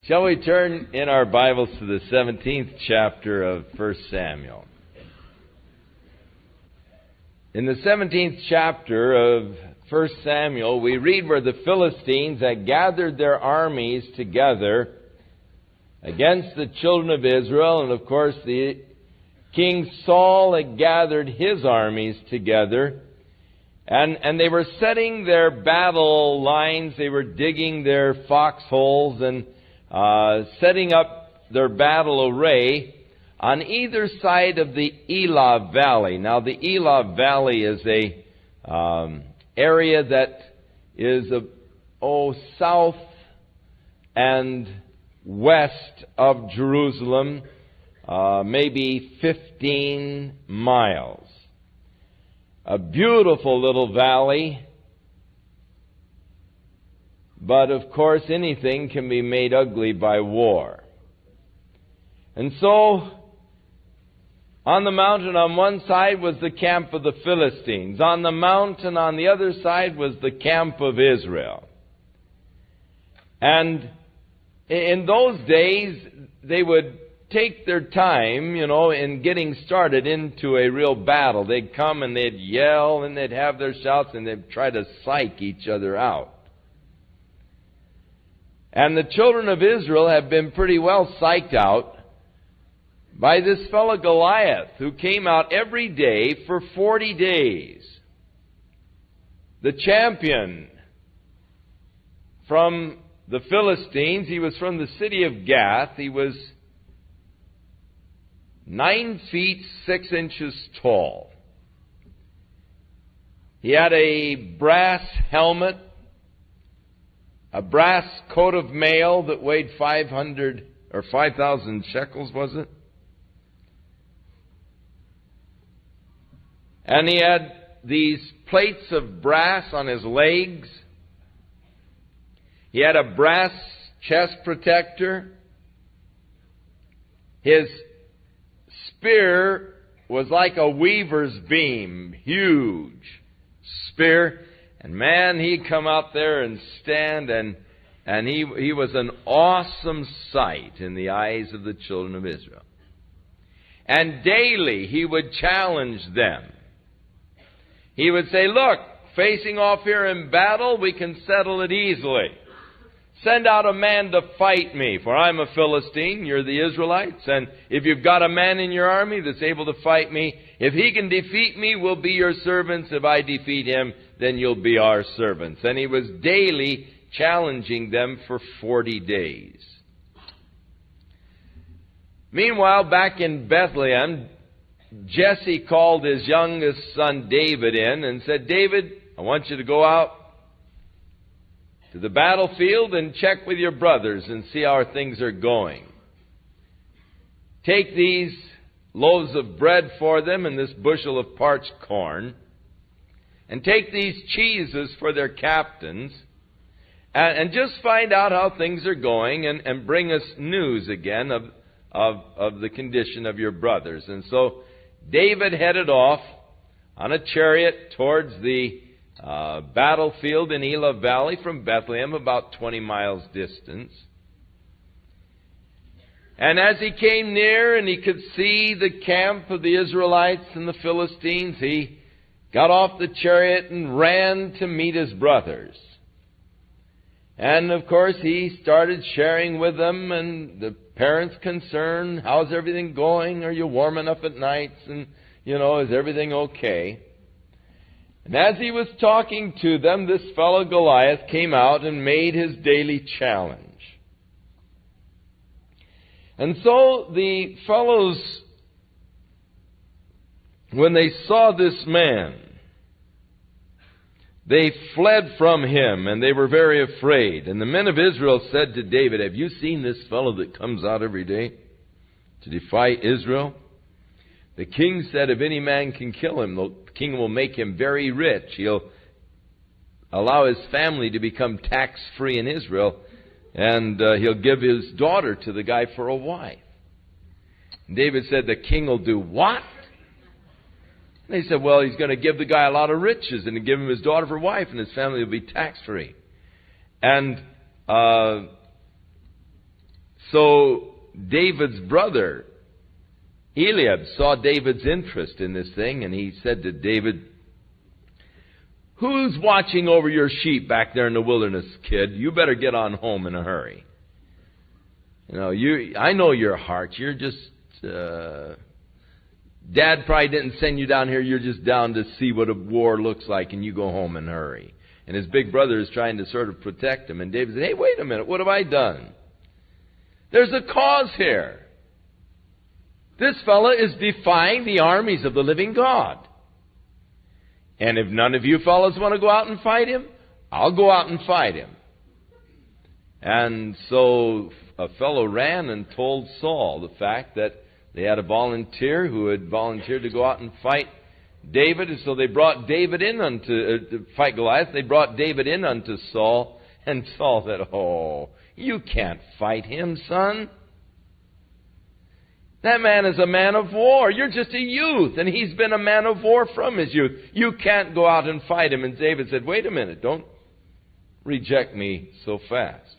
Shall we turn in our Bibles to the 17th chapter of 1 Samuel? In the 17th chapter of 1 Samuel, we read where the Philistines had gathered their armies together against the children of Israel, and of course the King Saul had gathered his armies together, and they were setting their battle lines, they were digging their foxholes and setting up their battle array on either side of the Elah Valley. Now, the Elah Valley is a area that is south and west of Jerusalem, maybe 15 miles. A beautiful little valley. But, of course, anything can be made ugly by war. And so, on the mountain on one side was the camp of the Philistines. On the mountain on the other side was the camp of Israel. And in those days, they would take their time, in getting started into a real battle. They'd come and they'd yell and they'd have their shouts and they'd try to psych each other out. And the children of Israel have been pretty well psyched out by this fellow Goliath, who came out every day for 40 days. The champion from the Philistines, he was from the city of Gath. He was 9 feet 6 inches tall. He had a brass helmet, a brass coat of mail that weighed 500 or 5,000 shekels, was it? And he had these plates of brass on his legs. He had a brass chest protector. His spear was like a weaver's beam, huge spear. And man, he'd come out there and stand, and he was an awesome sight in the eyes of the children of Israel. And daily he would challenge them. He would say, look, facing off here in battle, we can settle it easily. Send out a man to fight me, for I'm a Philistine, you're the Israelites, and if you've got a man in your army that's able to fight me, if he can defeat me, we'll be your servants. If I defeat him, then you'll be our servants. And he was daily challenging them for 40 days. Meanwhile, back in Bethlehem, Jesse called his youngest son David in and said, David, I want you to go out to the battlefield and check with your brothers and see how things are going. Take these loaves of bread for them and this bushel of parched corn, and take these cheeses for their captains, and just find out how things are going, and bring us news again of the condition of your brothers. And so David headed off on a chariot towards the battlefield in Elah Valley from Bethlehem, about 20 miles distance. And as he came near and he could see the camp of the Israelites and the Philistines, he got off the chariot and ran to meet his brothers. And of course he started sharing with them, and the parents concerned, how's everything going? Are you warm enough at nights? And, is everything okay? And as he was talking to them, this fellow Goliath came out and made his daily challenge. And so the fellows, when they saw this man, they fled from him, and they were very afraid. And the men of Israel said to David, have you seen this fellow that comes out every day to defy Israel? The king said, if any man can kill him, the king will make him very rich. He'll allow his family to become tax-free in Israel, and he'll give his daughter to the guy for a wife. And David said, the king will do what? And they said, well, he's going to give the guy a lot of riches and give him his daughter for wife, and his family will be tax-free. And So David's brother, Eliab, saw David's interest in this thing, and he said to David, "Who's watching over your sheep back there in the wilderness, kid? You better get on home in a hurry. I know your heart. You're just, Dad probably didn't send you down here. You're just down to see what a war looks like, and you go home and hurry." And his big brother is trying to sort of protect him. And David said, "Hey, wait a minute. What have I done? There's a cause here. This fella is defying the armies of the living God. And if none of you fellas want to go out and fight him, I'll go out and fight him." And so a fellow ran and told Saul the fact that they had a volunteer who had volunteered to go out and fight David. And so they brought David in to fight Goliath. They brought David in unto Saul. And Saul said, "Oh, you can't fight him, son. That man is a man of war. You're just a youth, and he's been a man of war from his youth. You can't go out and fight him." And David said, "Wait a minute, don't reject me so fast."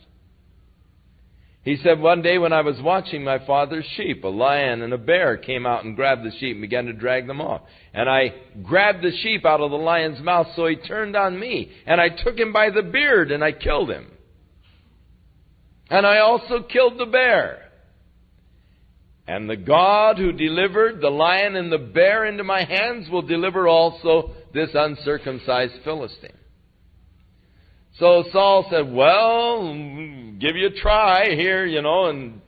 He said, "One day when I was watching my father's sheep, a lion and a bear came out and grabbed the sheep and began to drag them off. And I grabbed the sheep out of the lion's mouth, so he turned on me. And I took him by the beard and I killed him. And I also killed the bear. And the God who delivered the lion and the bear into my hands will deliver also this uncircumcised Philistine." So Saul said, "Well, give you a try here, and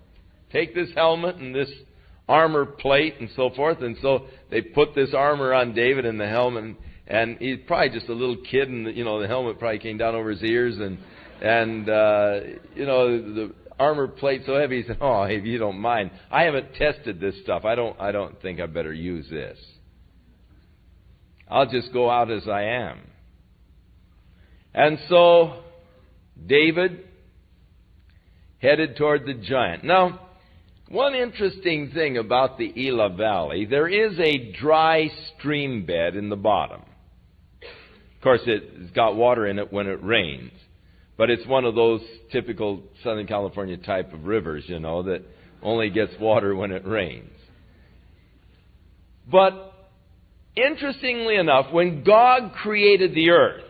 take this helmet and this armor plate and so forth." And so they put this armor on David and the helmet, and he's probably just a little kid, and the helmet probably came down over his ears, and the armor plate so heavy. He said, "Oh, if you don't mind, I haven't tested this stuff. I don't think I better use this. I'll just go out as I am." And so David headed toward the giant. Now, one interesting thing about the Elah Valley, there is a dry stream bed in the bottom. Of course, it's got water in it when it rains. But it's one of those typical Southern California type of rivers, that only gets water when it rains. But interestingly enough, when God created the earth,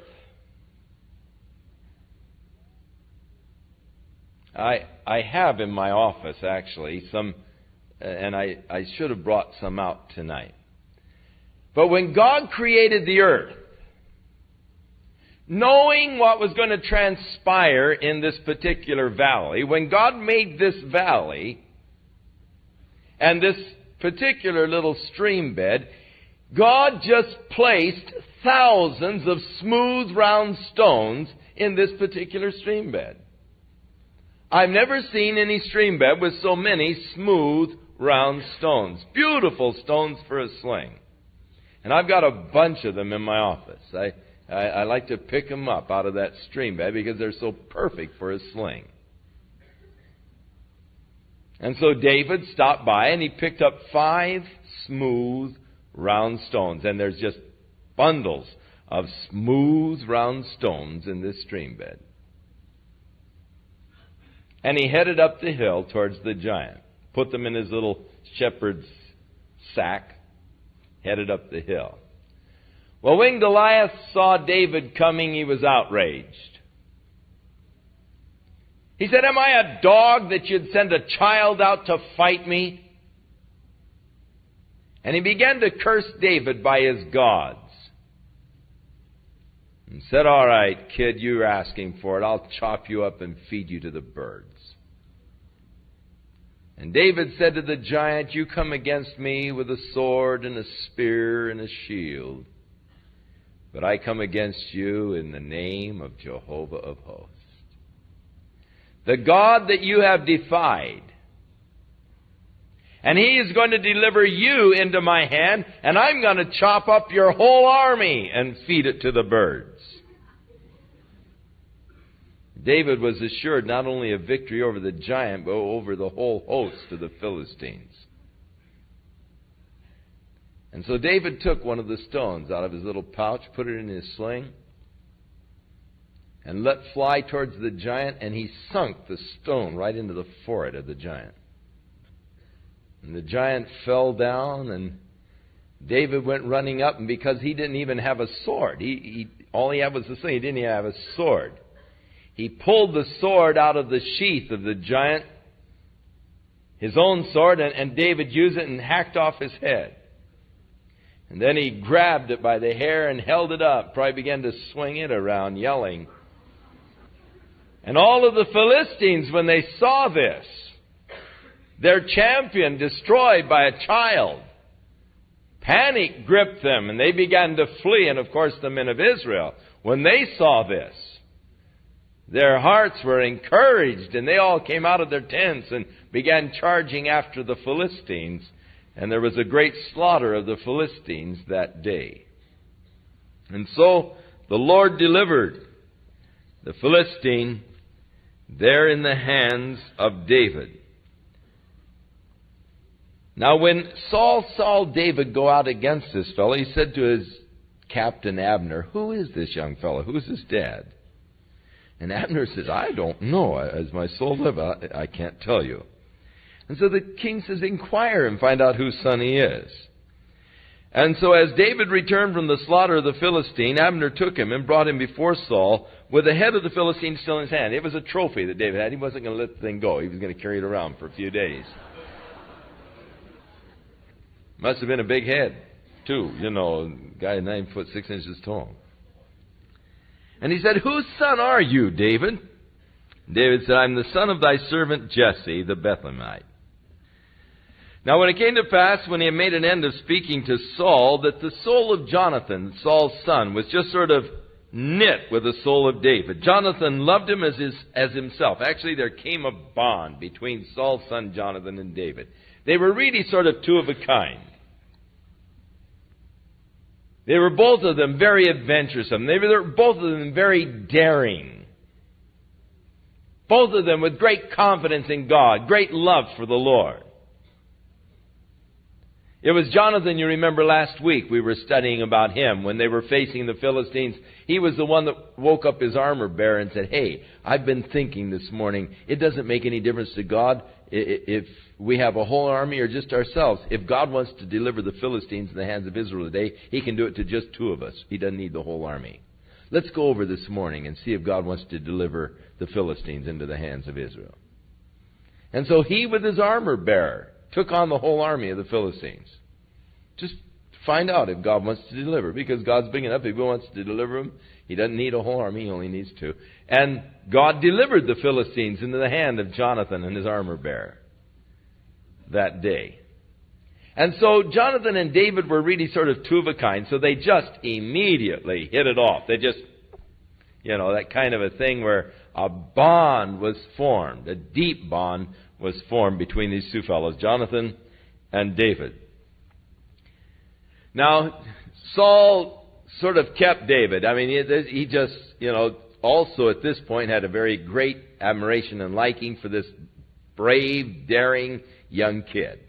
I have in my office actually some, and I should have brought some out tonight. But when God created the earth, knowing what was going to transpire in this particular valley, when God made this valley and this particular little stream bed, God just placed thousands of smooth, round stones in this particular stream bed. I've never seen any stream bed with so many smooth, round stones. Beautiful stones for a sling. And I've got a bunch of them in my office. I like to pick them up out of that stream bed because they're so perfect for a sling. And so David stopped by and he picked up 5 smooth, round stones. And there's just bundles of smooth, round stones in this stream bed. And he headed up the hill towards the giant, put them in his little shepherd's sack, headed up the hill. Well, when Goliath saw David coming, he was outraged. He said, "Am I a dog that you'd send a child out to fight me?" And he began to curse David by his gods. And said, "All right, kid, you're asking for it. I'll chop you up and feed you to the birds." And David said to the giant, "You come against me with a sword and a spear and a shield. But I come against you in the name of Jehovah of hosts, the God that you have defied. And he is going to deliver you into my hand, and I'm going to chop up your whole army and feed it to the birds." David was assured not only a victory over the giant, but over the whole host of the Philistines. And so David took one of the stones out of his little pouch, put it in his sling, and let fly towards the giant, and he sunk the stone right into the forehead of the giant. And the giant fell down, and David went running up, and because he didn't even have a sword, all he had was the sling, he didn't even have a sword. He pulled the sword out of the sheath of the giant, his own sword, and David used it and hacked off his head. And then he grabbed it by the hair and held it up, probably began to swing it around, yelling. And all of the Philistines, when they saw this, their champion destroyed by a child, panic gripped them, and they began to flee. And of course the men of Israel, when they saw this, their hearts were encouraged, and they all came out of their tents and began charging after the Philistines. And there was a great slaughter of the Philistines that day. And so the Lord delivered the Philistine there in the hands of David. Now when Saul saw David go out against this fellow, he said to his captain Abner, "Who is this young fellow? Who is his dad?" And Abner says, "I don't know. As my soul lives, I can't tell you." And so the king says, "Inquire and find out whose son he is." And so as David returned from the slaughter of the Philistine, Abner took him and brought him before Saul with the head of the Philistine still in his hand. It was a trophy that David had. He wasn't going to let the thing go. He was going to carry it around for a few days. Must have been a big head, too. You know, guy 9 foot 6 inches tall. And he said, "Whose son are you, David?" David said, "I'm the son of thy servant Jesse, the Bethlehemite." Now when it came to pass, when he had made an end of speaking to Saul, that the soul of Jonathan, Saul's son, was just sort of knit with the soul of David. Jonathan loved him as himself. Actually, there came a bond between Saul's son Jonathan and David. They were really sort of two of a kind. They were both of them very adventuresome. They were both of them very daring. Both of them with great confidence in God, great love for the Lord. It was Jonathan, you remember last week, we were studying about him when they were facing the Philistines. He was the one that woke up his armor bearer and said, "Hey, I've been thinking this morning, it doesn't make any difference to God if we have a whole army or just ourselves. If God wants to deliver the Philistines in the hands of Israel today, He can do it to just two of us. He doesn't need the whole army. Let's go over this morning and see if God wants to deliver the Philistines into the hands of Israel." And so he, with his armor bearer, took on the whole army of the Philistines. Just to find out if God wants to deliver. Because God's big enough, if He wants to deliver them, He doesn't need a whole army, He only needs two. And God delivered the Philistines into the hand of Jonathan and his armor bearer that day. And so Jonathan and David were really sort of two of a kind, so they just immediately hit it off. They just, that kind of a thing where a bond was formed, a deep bond was formed between these two fellows, Jonathan and David. Now, Saul sort of kept David. I mean, he just, also at this point had a very great admiration and liking for this brave, daring young kid.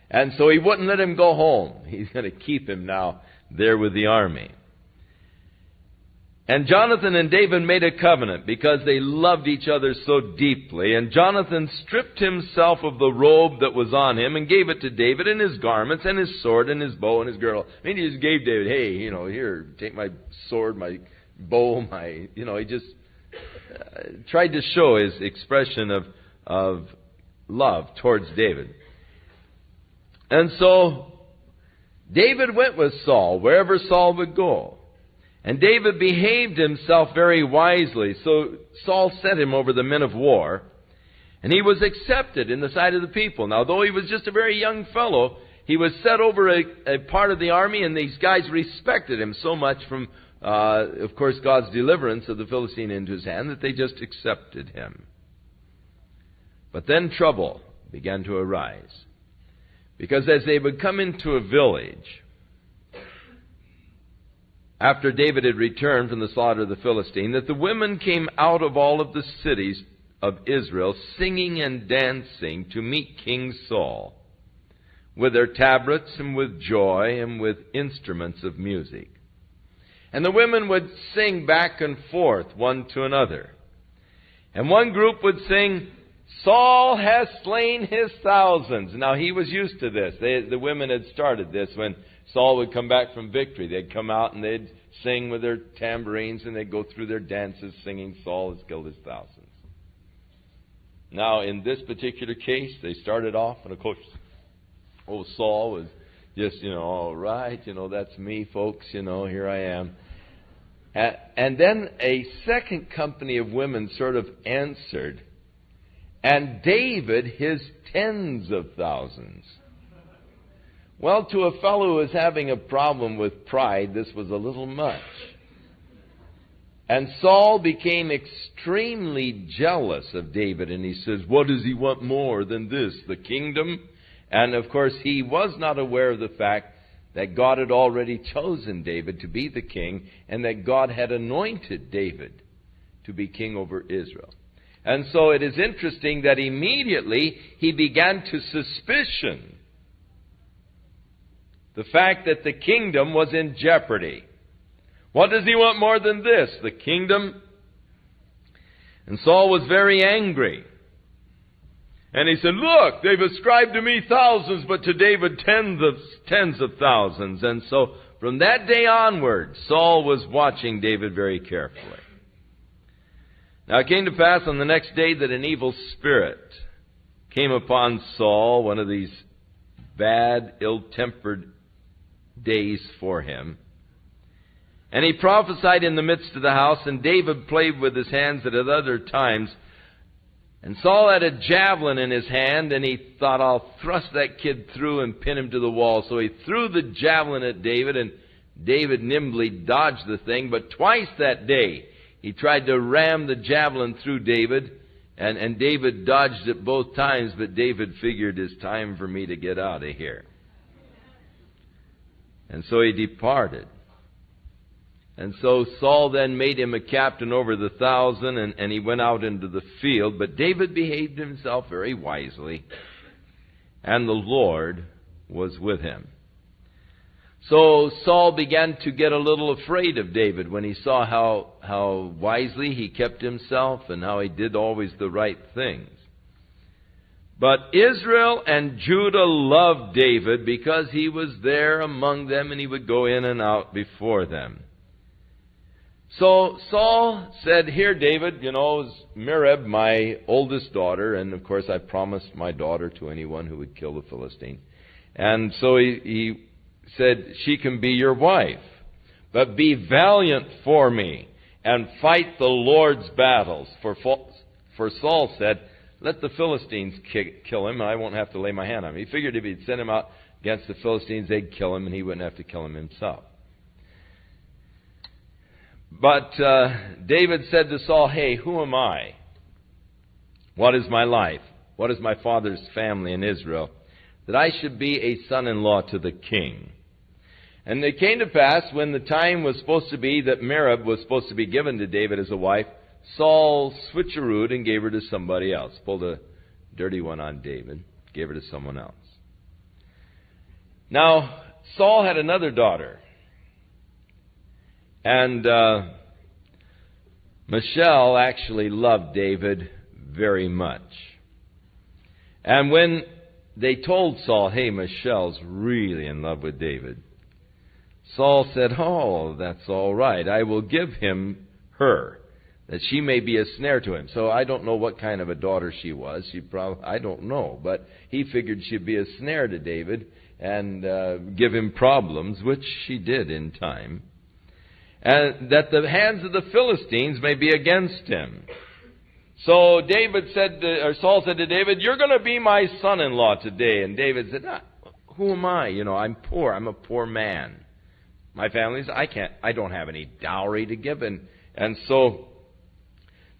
And so he wouldn't let him go home. He's going to keep him now there with the army. And Jonathan and David made a covenant because they loved each other so deeply. And Jonathan stripped himself of the robe that was on him and gave it to David, and his garments and his sword and his bow and his girdle. I mean, he just gave David, "Hey, here, take my sword, my bow, he just tried to show his expression of love towards David. And so David went with Saul wherever Saul would go. And David behaved himself very wisely. So Saul set him over the men of war. And he was accepted in the sight of the people. Now, though he was just a very young fellow, he was set over a part of the army, and these guys respected him so much from, of course, God's deliverance of the Philistine into his hand, that they just accepted him. But then trouble began to arise. Because as they would come into a village, after David had returned from the slaughter of the Philistine, that the women came out of all of the cities of Israel, singing and dancing to meet King Saul, with their tabrets and with joy and with instruments of music. And the women would sing back and forth, one to another. And one group would sing, Saul has slain his thousands. Now, he was used to this. The women had started this when Saul would come back from victory. They'd come out and they'd sing with their tambourines and they'd go through their dances singing, Saul has killed his thousands. Now, in this particular case, they started off, and of course, Saul was just, all right, that's me, folks, here I am. And then a second company of women sort of answered, and David his tens of thousands. Well, to a fellow who was having a problem with pride, this was a little much. And Saul became extremely jealous of David, and he says, what does he want more than this, the kingdom? And of course, he was not aware of the fact that God had already chosen David to be the king, and that God had anointed David to be king over Israel. And so it is interesting that immediately he began to suspicion the fact that the kingdom was in jeopardy. What does he want more than this, the kingdom? And Saul was very angry. And he said, look, they've ascribed to me thousands, but to David tens of thousands. And so from that day onward, Saul was watching David very carefully. Now it came to pass on the next day that an evil spirit came upon Saul, one of these bad, ill-tempered days for him. And he prophesied in the midst of the house, and David played with his hands at other times. And Saul had a javelin in his hand, and he thought, I'll thrust that kid through and pin him to the wall. So he threw the javelin at David, and David nimbly dodged the thing. But twice that day, he tried to ram the javelin through David, and David dodged it both times, but David figured, it's time for me to get out of here. And so he departed. And so Saul then made him a captain over the 1,000, and he went out into the field. But David behaved himself very wisely, and the Lord was with him. So Saul began to get a little afraid of David when he saw how wisely he kept himself and how he did always the right things. But Israel and Judah loved David because he was there among them and he would go in and out before them. So Saul said, here, David, is Merab, my oldest daughter, and of course I promised my daughter to anyone who would kill the Philistine. And so he said, she can be your wife, but be valiant for me and fight the Lord's battles. For Saul said, let the Philistines kill him, and I won't have to lay my hand on him. He figured if he'd send him out against the Philistines, they'd kill him, and he wouldn't have to kill him himself. But David said to Saul, hey, who am I? What is my life? What is my father's family in Israel? That I should be a son-in-law to the king. And it came to pass, when the time was supposed to be that Merab was supposed to be given to David as a wife, Saul switcherooed and gave her to somebody else. Pulled a dirty one on David, gave her to someone else. Now, Saul had another daughter. And Michal actually loved David very much. And when they told Saul, hey, Michal's really in love with David, Saul said, oh, that's all right. I will give him her, that she may be a snare to him. So I don't know what kind of a daughter she was. I don't know. But he figured she'd be a snare to David and give him problems, which she did in time. And that the hands of the Philistines may be against him. So Saul said to David, you're going to be my son-in-law today. And David said, who am I? I'm poor. I'm a poor man. My family's, I don't have any dowry to give. And so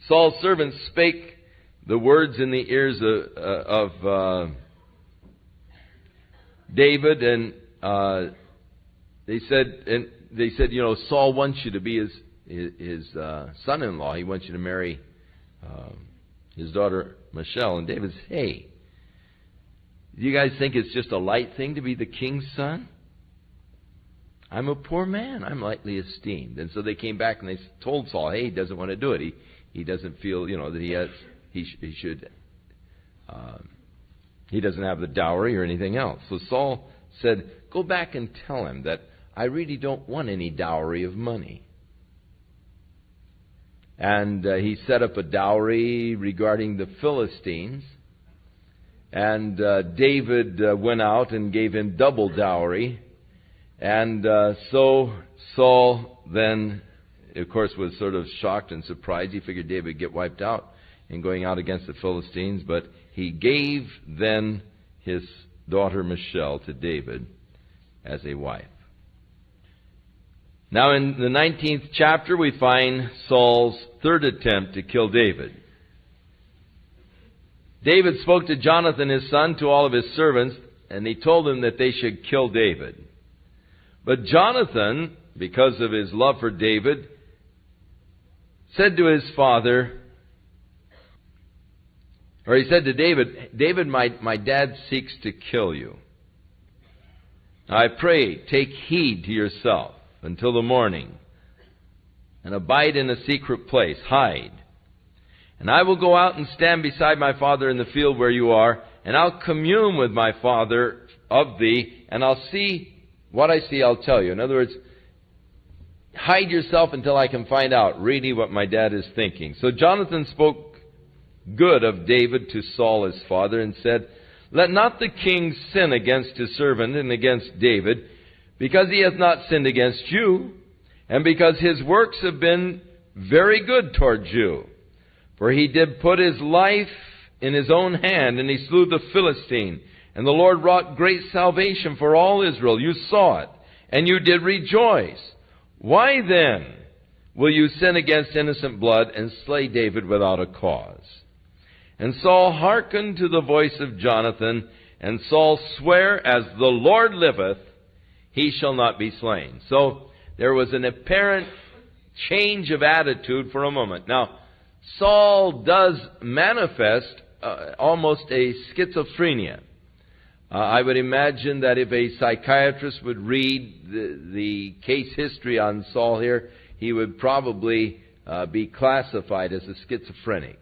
Saul's servants spake the words in the ears of David, and they said, Saul wants you to be his son-in-law. He wants you to marry his daughter Michal. And David said, hey, do you guys think it's just a light thing to be the king's son? I'm a poor man. I'm lightly esteemed. And so they came back and they told Saul, hey, he doesn't want to do it. He doesn't feel, that he should, he doesn't have the dowry or anything else. So Saul said, go back and tell him that I really don't want any dowry of money. And he set up a dowry regarding the Philistines. And David went out and gave him double dowry. And so Saul then, of course, was sort of shocked and surprised. He figured David would get wiped out in going out against the Philistines. But he gave then his daughter Michal to David as a wife. Now in the 19th chapter we find Saul's third attempt to kill David. David spoke to Jonathan his son, to all of his servants, and he told them that they should kill David. But Jonathan, because of his love for David, said to his father, or he said to David, David, my dad seeks to kill you. I pray, take heed to yourself until the morning, and abide in a secret place, hide. And I will go out and stand beside my father in the field where you are, and I'll commune with my father of thee, and I'll see what I see, I'll tell you. In other words, hide yourself until I can find out really what my dad is thinking. So Jonathan spoke good of David to Saul his father and said, let not the king sin against his servant and against David, because he hath not sinned against you, and because his works have been very good towards you. For he did put his life in his own hand, and he slew the Philistine. And the Lord wrought great salvation for all Israel. You saw it, and you did rejoice. Why then will you sin against innocent blood and slay David without a cause? And Saul hearkened to the voice of Jonathan, and Saul sware, as the Lord liveth, he shall not be slain. So there was an apparent change of attitude for a moment. Now, Saul does manifest almost a schizophrenia. I would imagine that if a psychiatrist would read the case history on Saul here, he would probably be classified as a schizophrenic.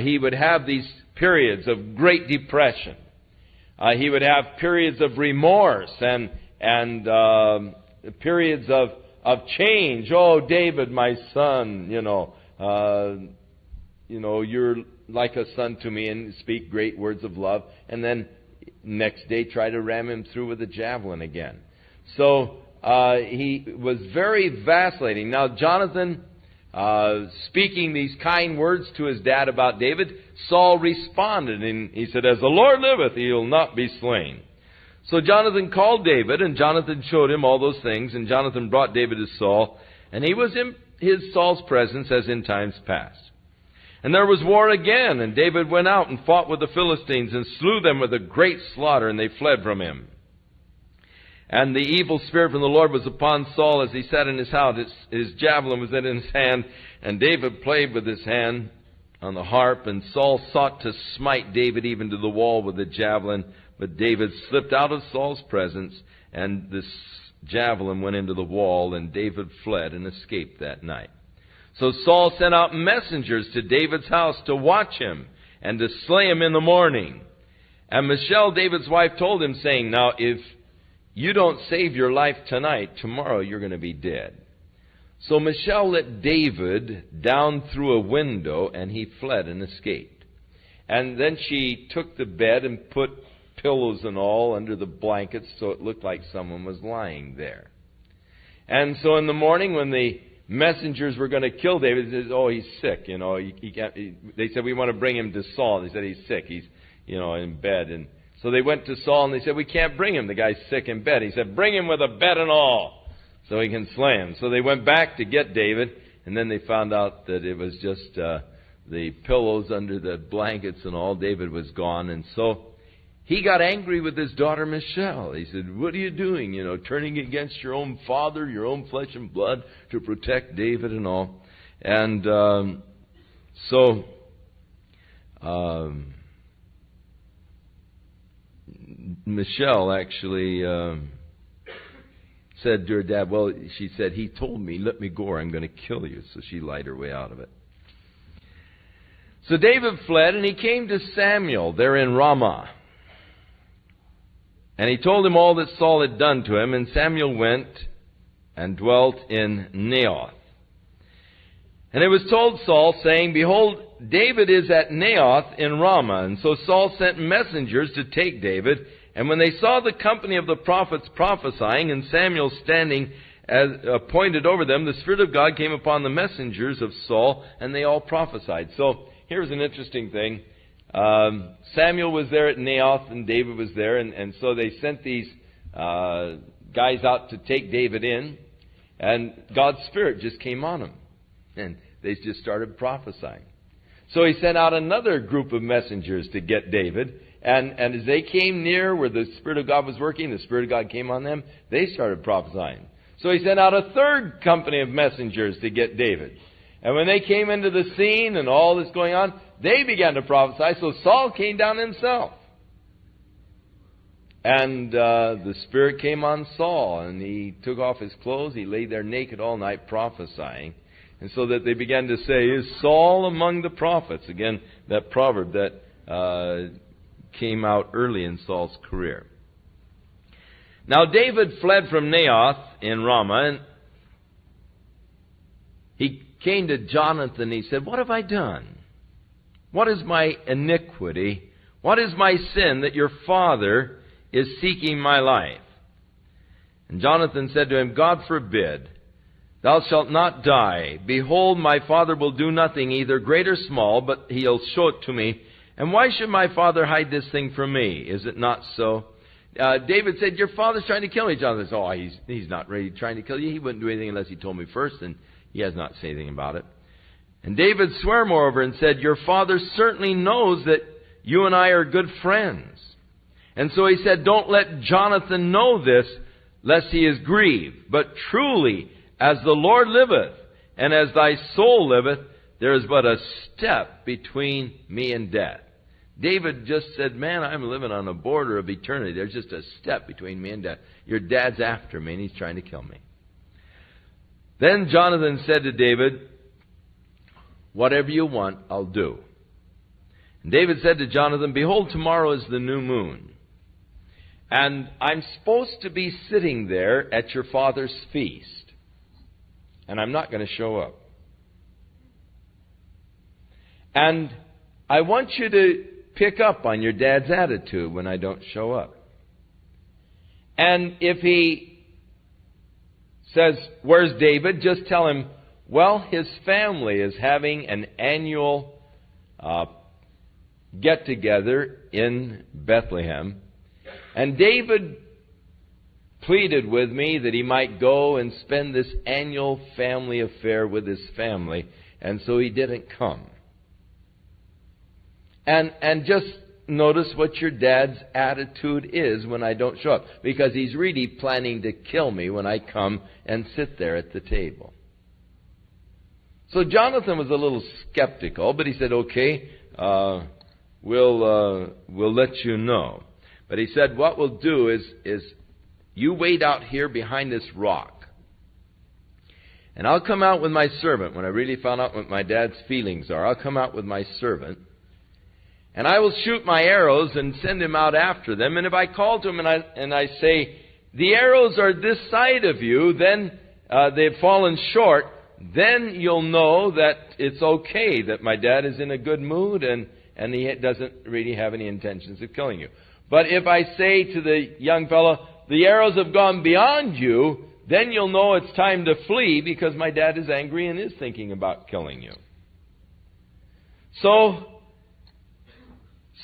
He would have these periods of great depression. He would have periods of remorse and periods of change. Oh, David, my son, you're like a son to me, and speak great words of love. And then next day try to ram him through with a javelin again. So he was very vacillating. Now Jonathan, speaking these kind words to his dad about David, Saul responded, and he said, as the Lord liveth, he will not be slain. So Jonathan called David, and Jonathan showed him all those things, and Jonathan brought David to Saul, and he was in his Saul's presence as in times past. And there was war again, and David went out and fought with the Philistines and slew them with a great slaughter, and they fled from him. And the evil spirit from the Lord was upon Saul as he sat in his house. His javelin was in his hand, and David played with his hand on the harp, and Saul sought to smite David even to the wall with the javelin, but David slipped out of Saul's presence, and this javelin went into the wall, and David fled and escaped that night. So Saul sent out messengers to David's house to watch him and to slay him in the morning. And Michal, David's wife, told him, saying, now if you don't save your life tonight, tomorrow you're going to be dead. So Michal let David down through a window, and he fled and escaped. And then she took the bed and put pillows and all under the blankets so it looked like someone was lying there. And so in the morning when the messengers were going to kill David, they said, oh, he's sick, he can't. They said, we want to bring him to Saul. They said, he's sick, he's, in bed. And so they went to Saul and they said, we can't bring him. The guy's sick in bed. He said, bring him with a bed and all so he can slay him. So they went back to get David, and then they found out that it was just the pillows under the blankets and all. David was gone. And so he got angry with his daughter Michal. He said, what are you doing, turning against your own father, your own flesh and blood to protect David and all. And so Michal actually said to her dad, well, she said, he told me, let me go or I'm going to kill you. So she lied her way out of it. So David fled, and he came to Samuel there in Ramah. And he told him all that Saul had done to him, and Samuel went and dwelt in Naioth. And it was told Saul, saying, behold, David is at Naioth in Ramah. And so Saul sent messengers to take David. And when they saw the company of the prophets prophesying, and Samuel standing as appointed over them, the Spirit of God came upon the messengers of Saul, and they all prophesied. So here's an interesting thing. Samuel was there at Naioth, and David was there. And so they sent these guys out to take David in. And God's Spirit just came on them. And they just started prophesying. So he sent out another group of messengers to get David. And as they came near where the Spirit of God was working, the Spirit of God came on them, they started prophesying. So he sent out a third company of messengers to get David. And when they came into the scene and all this going on, they began to prophesy. So Saul came down himself. And the Spirit came on Saul, and he took off his clothes. He lay there naked all night prophesying. And so that they began to say, is Saul among the prophets? Again, that proverb that came out early in Saul's career. Now David fled from Naioth in Ramah, and he came to Jonathan. He said, what have I done? What is my iniquity? What is my sin that your father is seeking my life? And Jonathan said to him, God forbid. Thou shalt not die. Behold, my father will do nothing, either great or small, but he'll show it to me. And why should my father hide this thing from me? Is it not so? David said, your father's trying to kill me. Jonathan said, oh, he's not really trying to kill you. He wouldn't do anything unless he told me first, and he has not said anything about it. And David swore moreover and said, your father certainly knows that you and I are good friends. And so he said, don't let Jonathan know this, lest he is grieved. But truly, as the Lord liveth, and as thy soul liveth, there is but a step between me and death. David just said, man, I'm living on the border of eternity. There's just a step between me and death. Your dad's after me, and he's trying to kill me. Then Jonathan said to David, whatever you want, I'll do. And David said to Jonathan, behold, tomorrow is the new moon. And I'm supposed to be sitting there at your father's feast. And I'm not going to show up. And I want you to pick up on your dad's attitude when I don't show up. And if he says, where's David? Just tell him, well, his family is having an annual get-together in Bethlehem. And David pleaded with me that he might go and spend this annual family affair with his family. And so he didn't come. And just notice what your dad's attitude is when I don't show up. Because he's really planning to kill me when I come and sit there at the table. So Jonathan was a little skeptical, but he said, okay, we'll let you know. But he said, what we'll do is you wait out here behind this rock. And I'll come out with my servant. When I really found out what my dad's feelings are, I'll come out with my servant. And I will shoot my arrows and send him out after them. And if I call to him and I say, the arrows are this side of you, then they've fallen short, then you'll know that it's okay, that my dad is in a good mood and he doesn't really have any intentions of killing you. But if I say to the young fellow, the arrows have gone beyond you, then you'll know it's time to flee because my dad is angry and is thinking about killing you. So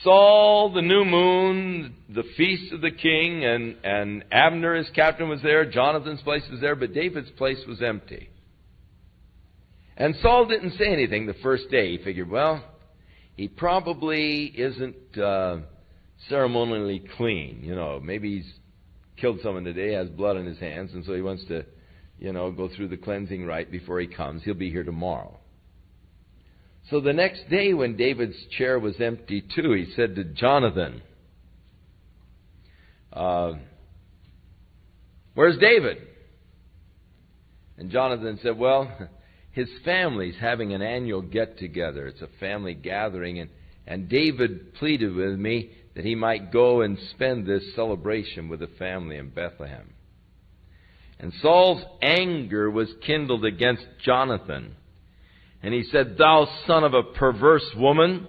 Saul, the new moon, the feast of the king, and Abner, his captain, was there. Jonathan's place was there, but David's place was empty. And Saul didn't say anything the first day. He figured, well, he probably isn't ceremonially clean. You know, maybe he's killed someone today, has blood on his hands, and so he wants to, go through the cleansing rite before he comes. He'll be here tomorrow. So the next day when David's chair was empty too, he said to Jonathan, where's David? And Jonathan said, well, his family's having an annual get-together. It's a family gathering, and David pleaded with me that he might go and spend this celebration with the family in Bethlehem. And Saul's anger was kindled against Jonathan. And he said, thou son of a perverse woman.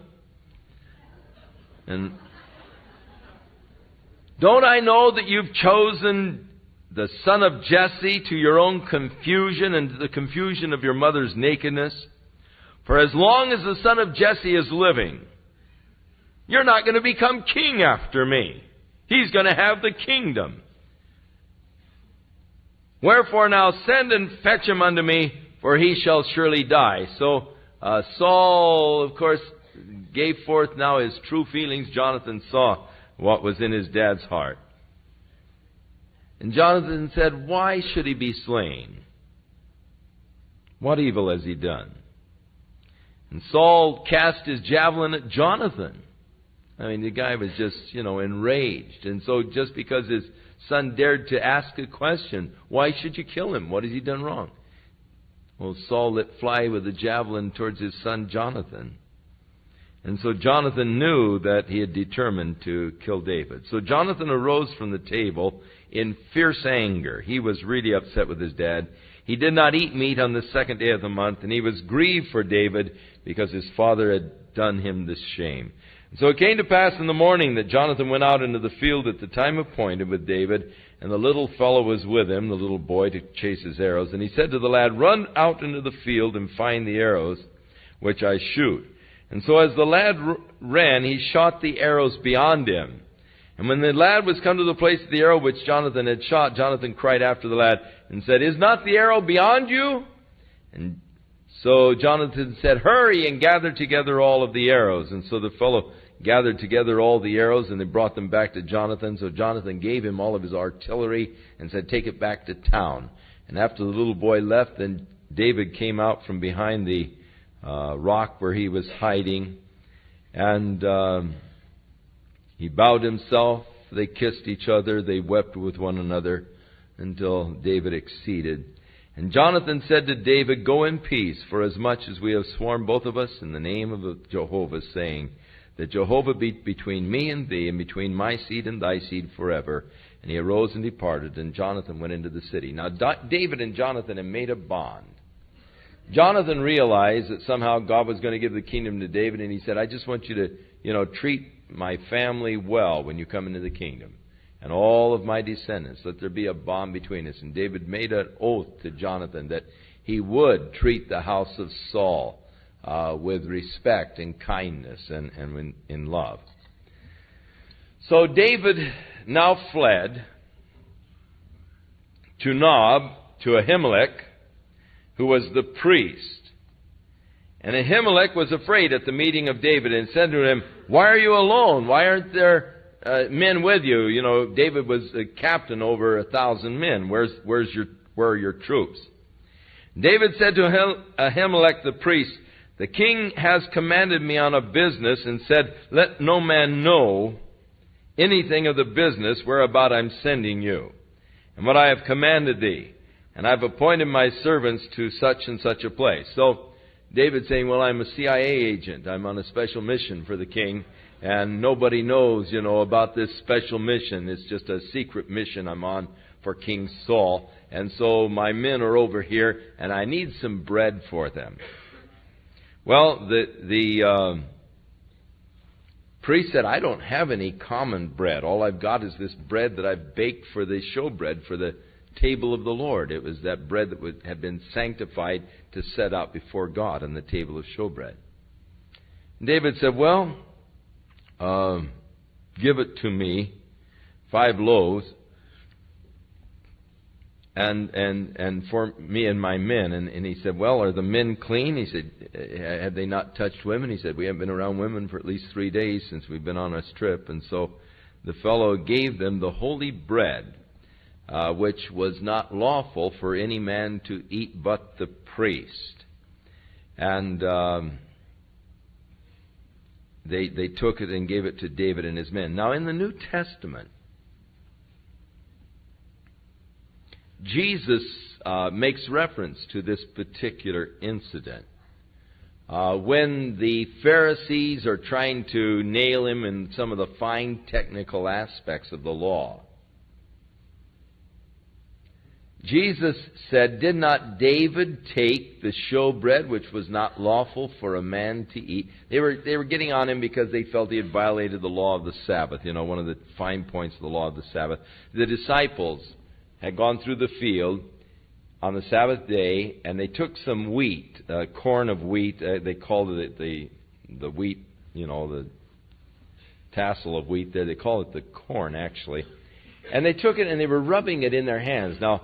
And don't I know that you've chosen the son of Jesse to your own confusion and to the confusion of your mother's nakedness? For as long as the son of Jesse is living, you're not going to become king after me. He's going to have the kingdom. Wherefore now send and fetch him unto me, for he shall surely die. So Saul, of course, gave forth now his true feelings. Jonathan saw what was in his dad's heart. And Jonathan said, why should he be slain? What evil has he done? And Saul cast his javelin at Jonathan. I mean, the guy was just, enraged. And so just because his son dared to ask a question, why should you kill him? What has he done wrong? Well, Saul let fly with a javelin towards his son Jonathan. And so Jonathan knew that he had determined to kill David. So Jonathan arose from the table in fierce anger. He was really upset with his dad. He did not eat meat on the second day of the month, and he was grieved for David because his father had done him this shame. And so it came to pass in the morning that Jonathan went out into the field at the time appointed with David, and the little fellow was with him, the little boy, to chase his arrows. And he said to the lad, run out into the field and find the arrows which I shoot. And so as the lad ran, he shot the arrows beyond him. And when the lad was come to the place of the arrow which Jonathan had shot, Jonathan cried after the lad and said, is not the arrow beyond you? And so Jonathan said, hurry and gather together all of the arrows. And so the fellow gathered together all the arrows, and they brought them back to Jonathan. So Jonathan gave him all of his artillery and said, take it back to town. And after the little boy left, then David came out from behind the rock where he was hiding, and he bowed himself. They kissed each other. They wept with one another until David exceeded. And Jonathan said to David, go in peace, for as much as we have sworn both of us in the name of Jehovah, saying that Jehovah be between me and thee, and between my seed and thy seed forever. And he arose and departed, and Jonathan went into the city. Now David and Jonathan had made a bond. Jonathan realized that somehow God was going to give the kingdom to David, and he said, I just want you to, treat my family well when you come into the kingdom, and all of my descendants. Let there be a bond between us. And David made an oath to Jonathan that he would treat the house of Saul with respect and kindness and in love. So David now fled to Nob, to Ahimelech, who was the priest. And Ahimelech was afraid at the meeting of David and said to him, why are you alone? Why aren't there men with you? David was a captain over 1,000 men. Where are your troops? David said to Ahimelech the priest, the king has commanded me on a business, and said, let no man know anything of the business whereabout I'm sending you, and what I have commanded thee. And I've appointed my servants to such and such a place. So David's saying, well, I'm a CIA agent. I'm on a special mission for the king, and nobody knows, about this special mission. It's just a secret mission I'm on for King Saul. And so my men are over here, and I need some bread for them. Well, the priest said, I don't have any common bread. All I've got is this bread that I've baked for the showbread for the table of the Lord. It was that bread that had been sanctified to set out before God on the table of showbread. David said, well, give it to me, 5 loaves, and for me and my men. And he said, well, are the men clean? He said, have they not touched women? He said, we haven't been around women for at least 3 days since we've been on a trip. And so the fellow gave them the holy bread, which was not lawful for any man to eat but the priest. And they took it and gave it to David and his men. Now in the New Testament, Jesus makes reference to this particular incident. When the Pharisees are trying to nail him in some of the fine technical aspects of the law, Jesus said, "Did not David take the showbread which was not lawful for a man to eat?" They were getting on him because they felt he had violated the law of the Sabbath, one of the fine points of the law of the Sabbath. The disciples had gone through the field on the Sabbath day, and they took some wheat, corn of wheat. They called it the wheat, the tassel of wheat there. They call it the corn, actually. And they took it and they were rubbing it in their hands. Now,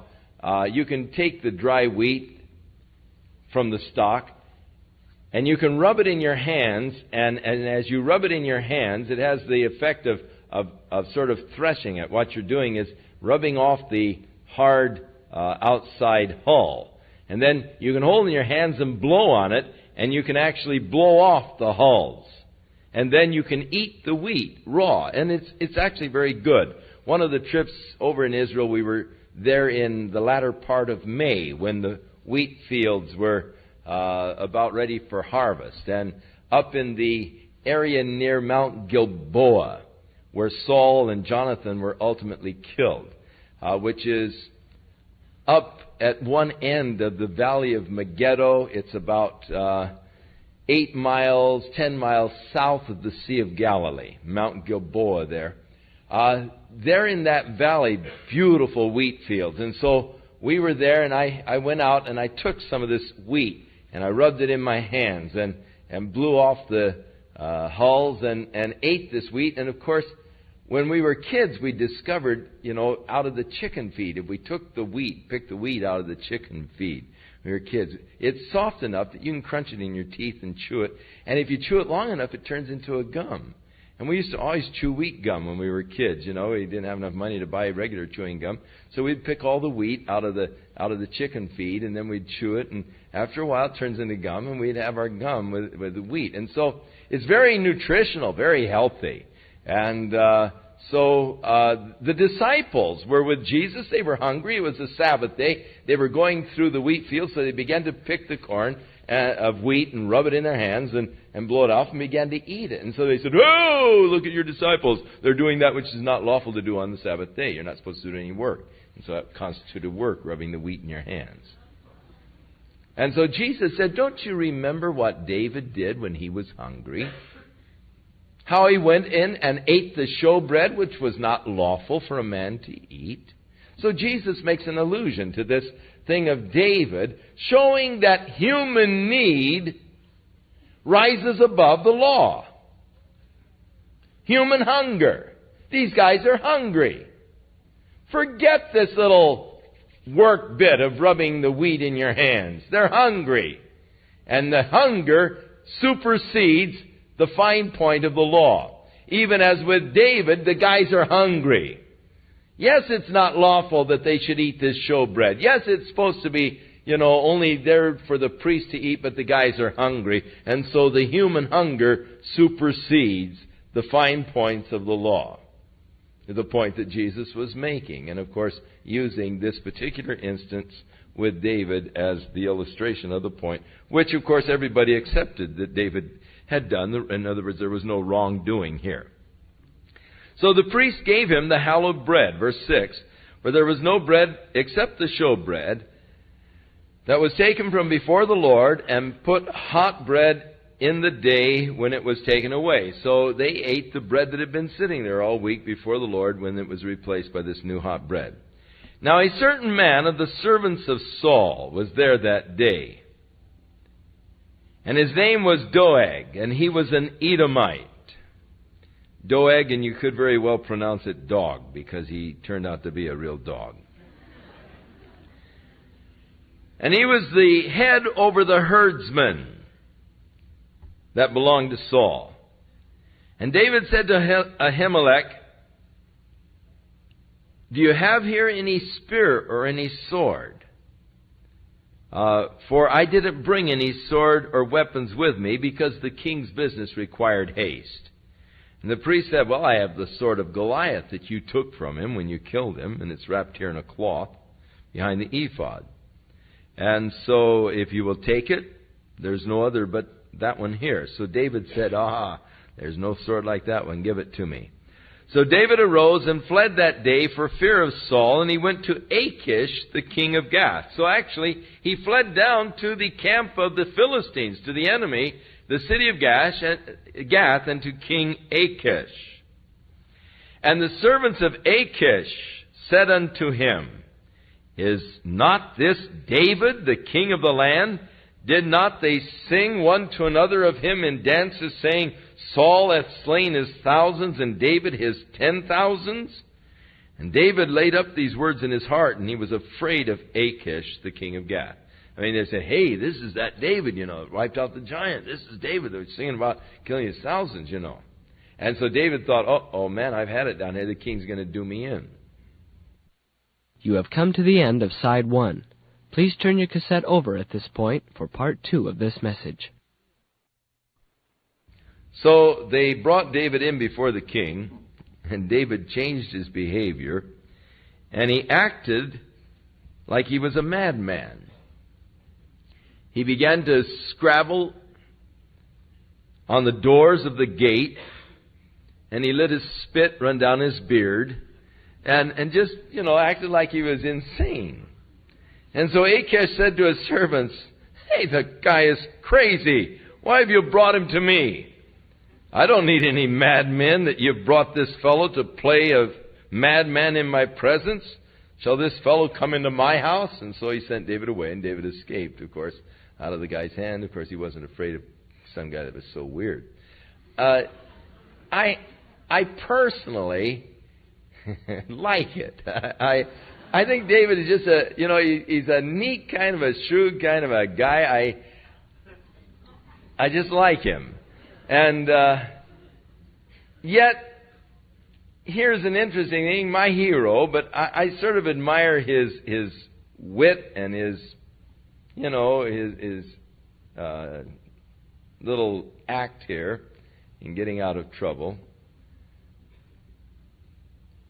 you can take the dry wheat from the stalk, and you can rub it in your hands, and as you rub it in your hands, it has the effect of sort of threshing it. What you're doing is rubbing off the hard outside hull. And then you can hold it in your hands and blow on it, and you can actually blow off the hulls. And then you can eat the wheat raw, and it's actually very good. One of the trips over in Israel, we were there in the latter part of May when the wheat fields were about ready for harvest. And up in the area near Mount Gilboa, where Saul and Jonathan were ultimately killed, which is up at one end of the valley of Megiddo. It's about 10 miles south of the Sea of Galilee, Mount Gilboa there. There in that valley, beautiful wheat fields. And so we were there, and I went out and I took some of this wheat and I rubbed it in my hands and blew off the hulls and ate this wheat. And of course, when we were kids, we discovered, out of the chicken feed, if we took the wheat, picked the wheat out of the chicken feed, when we were kids, it's soft enough that you can crunch it in your teeth and chew it. And if you chew it long enough, it turns into a gum. And we used to always chew wheat gum when we were kids. We didn't have enough money to buy regular chewing gum, so we'd pick all the wheat out of the chicken feed, and then we'd chew it. And after a while, it turns into gum, and we'd have our gum with the wheat. And so it's very nutritional, very healthy. And so the disciples were with Jesus. They were hungry. It was a Sabbath day. They were going through the wheat field, so they began to pick the corn of wheat and rub it in their hands and blow it off and began to eat it. And so they said, "Oh, look at your disciples. They're doing that which is not lawful to do on the Sabbath day. You're not supposed to do any work." And so that constituted work, rubbing the wheat in your hands. And so Jesus said, "Don't you remember what David did when he was hungry? How he went in and ate the showbread, which was not lawful for a man to eat." So Jesus makes an allusion to this thing of David, showing that human need rises above the law. Human hunger. These guys are hungry. Forget this little work bit of rubbing the wheat in your hands. They're hungry. And the hunger supersedes the fine point of the law. Even as with David, the guys are hungry. Yes, it's not lawful that they should eat this showbread. Yes, it's supposed to be, only there for the priest to eat, but the guys are hungry. And so the human hunger supersedes the fine points of the law. The point that Jesus was making. And of course, using this particular instance with David as the illustration of the point, which of course everybody accepted that David had done. In other words, there was no wrongdoing here. So the priest gave him the hallowed bread, verse 6, for there was no bread except the showbread that was taken from before the Lord, and put hot bread in the day when it was taken away. So they ate the bread that had been sitting there all week before the Lord when it was replaced by this new hot bread. Now a certain man of the servants of Saul was there that day, and his name was Doeg, and he was an Edomite. Doeg, and you could very well pronounce it dog, because he turned out to be a real dog. And he was the head over the herdsmen that belonged to Saul. And David said to Ahimelech, "Do you have here any spear or any sword? For I didn't bring any sword or weapons with me, because the king's business required haste." And the priest said, "Well, I have the sword of Goliath that you took from him when you killed him, and it's wrapped here in a cloth." behind the ephod. And so if you will take it, there's no other but that one here. So David said, there's no sword like that one. Give it to me. So David arose and fled that day for fear of Saul, and he went to Achish, the king of Gath. So actually, he fled down to the camp of the Philistines, to the enemy, the city of Gath, and to King Achish. And the servants of Achish said unto him, Is not this David, the king of the land? Did not they sing one to another of him in dances, saying, Saul hath slain his thousands, and David his 10,000s? And David laid up these words in his heart, and he was afraid of Achish, the king of Gath. I mean, they said, hey, this is that David, wiped out the giant. This is David. They're singing about killing his thousands, And so David thought, oh man, I've had it down here. The king's going to do me in. You have come to the end of Side 1. Please turn your cassette over at this point for Part 2 of this message. So they brought David in before the king, and David changed his behavior, and he acted like he was a madman. He began to scrabble on the doors of the gate, and he let his spit run down his beard, and just, acted like he was insane. And so Achish said to his servants, Hey, the guy is crazy. Why have you brought him to me? I don't need any madmen that you've brought this fellow to play a madman in my presence. Shall this fellow come into my house? And so he sent David away, and David escaped, of course, out of the guy's hand. Of course, he wasn't afraid of some guy that was so weird. I personally like it. I think David is just he's a neat kind of a shrewd kind of a guy. I just like him. And yet, here's an interesting thing. My hero, but I sort of admire his wit and his little act here in getting out of trouble.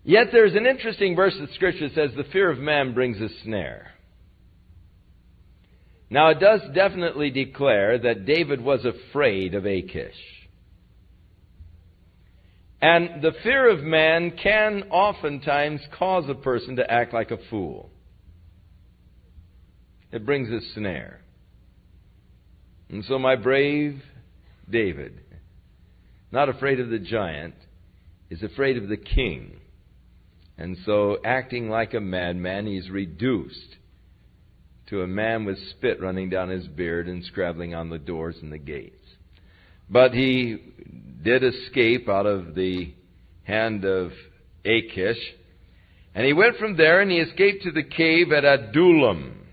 Yet there's an interesting verse of Scripture that says, the fear of man brings a snare. Now it does definitely declare that David was afraid of Achish. And the fear of man can oftentimes cause a person to act like a fool. It brings a snare. And so my brave David, not afraid of the giant, is afraid of the king. And so, acting like a madman, he's reduced to a man with spit running down his beard and scrabbling on the doors and the gates. But he did escape out of the hand of Achish. And he went from there and he escaped to the cave at Adullam.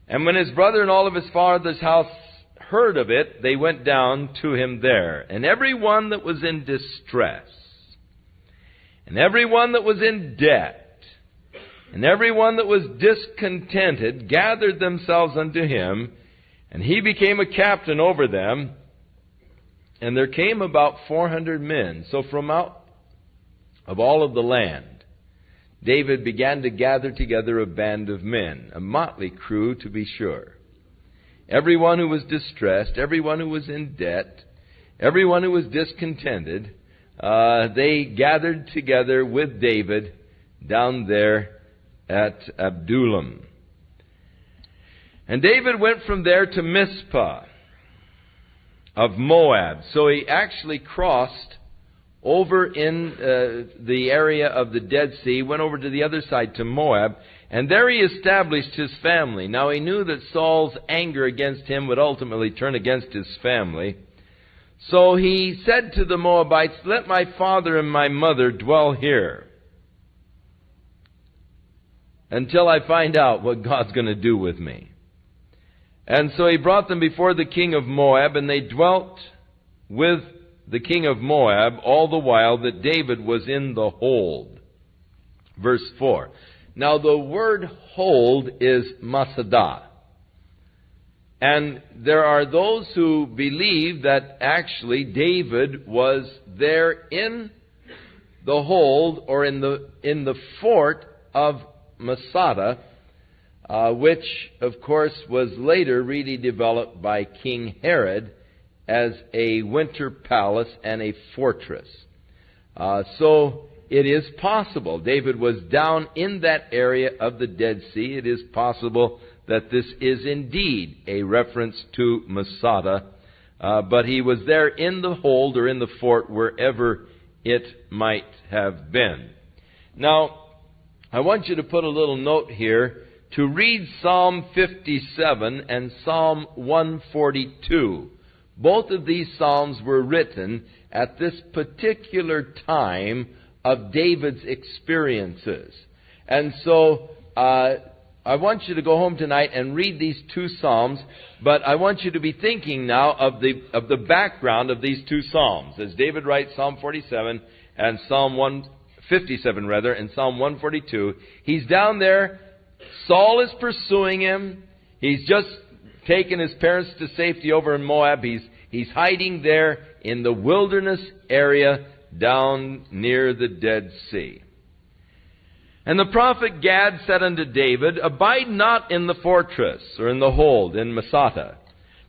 And when his brother and all of his father's house heard of it, they went down to him there. And everyone that was in distress, and everyone that was in debt, and everyone that was discontented gathered themselves unto him, and he became a captain over them. And there came about 400 men. So from out of all of the land, David began to gather together a band of men, a motley crew to be sure. Everyone who was distressed, everyone who was in debt, everyone who was discontented, they gathered together with David down there at Adullam. And David went from there to Mizpah of Moab. So he actually crossed over in the area of the Dead Sea, went over to the other side to Moab, and there he established his family. Now he knew that Saul's anger against him would ultimately turn against his family. So he said to the Moabites, Let my father and my mother dwell here until I find out what God's going to do with me. And so he brought them before the king of Moab, and they dwelt with the king of Moab all the while that David was in the hold. Verse 4. Now the word hold is Masadah. And there are those who believe that actually David was there in the hold or in the fort of Masada, which, of course, was later really developed by King Herod as a winter palace and a fortress. So it is possible. David was down in that area of the Dead Sea. It is possible that this is indeed a reference to Masada, but he was there in the hold or in the fort, wherever it might have been. Now, I want you to put a little note here to read Psalm 57 and Psalm 142. Both of these psalms were written at this particular time of David's experiences. And so I want you to go home tonight and read these two psalms, but I want you to be thinking now of the background of these two psalms. As David writes Psalm 47 and Psalm 157 and Psalm 142, he's down there. Saul is pursuing him. He's just taken his parents to safety over in Moab. He's hiding there in the wilderness area down near the Dead Sea. And the prophet Gad said unto David, Abide not in the fortress, or in the hold, in Masada.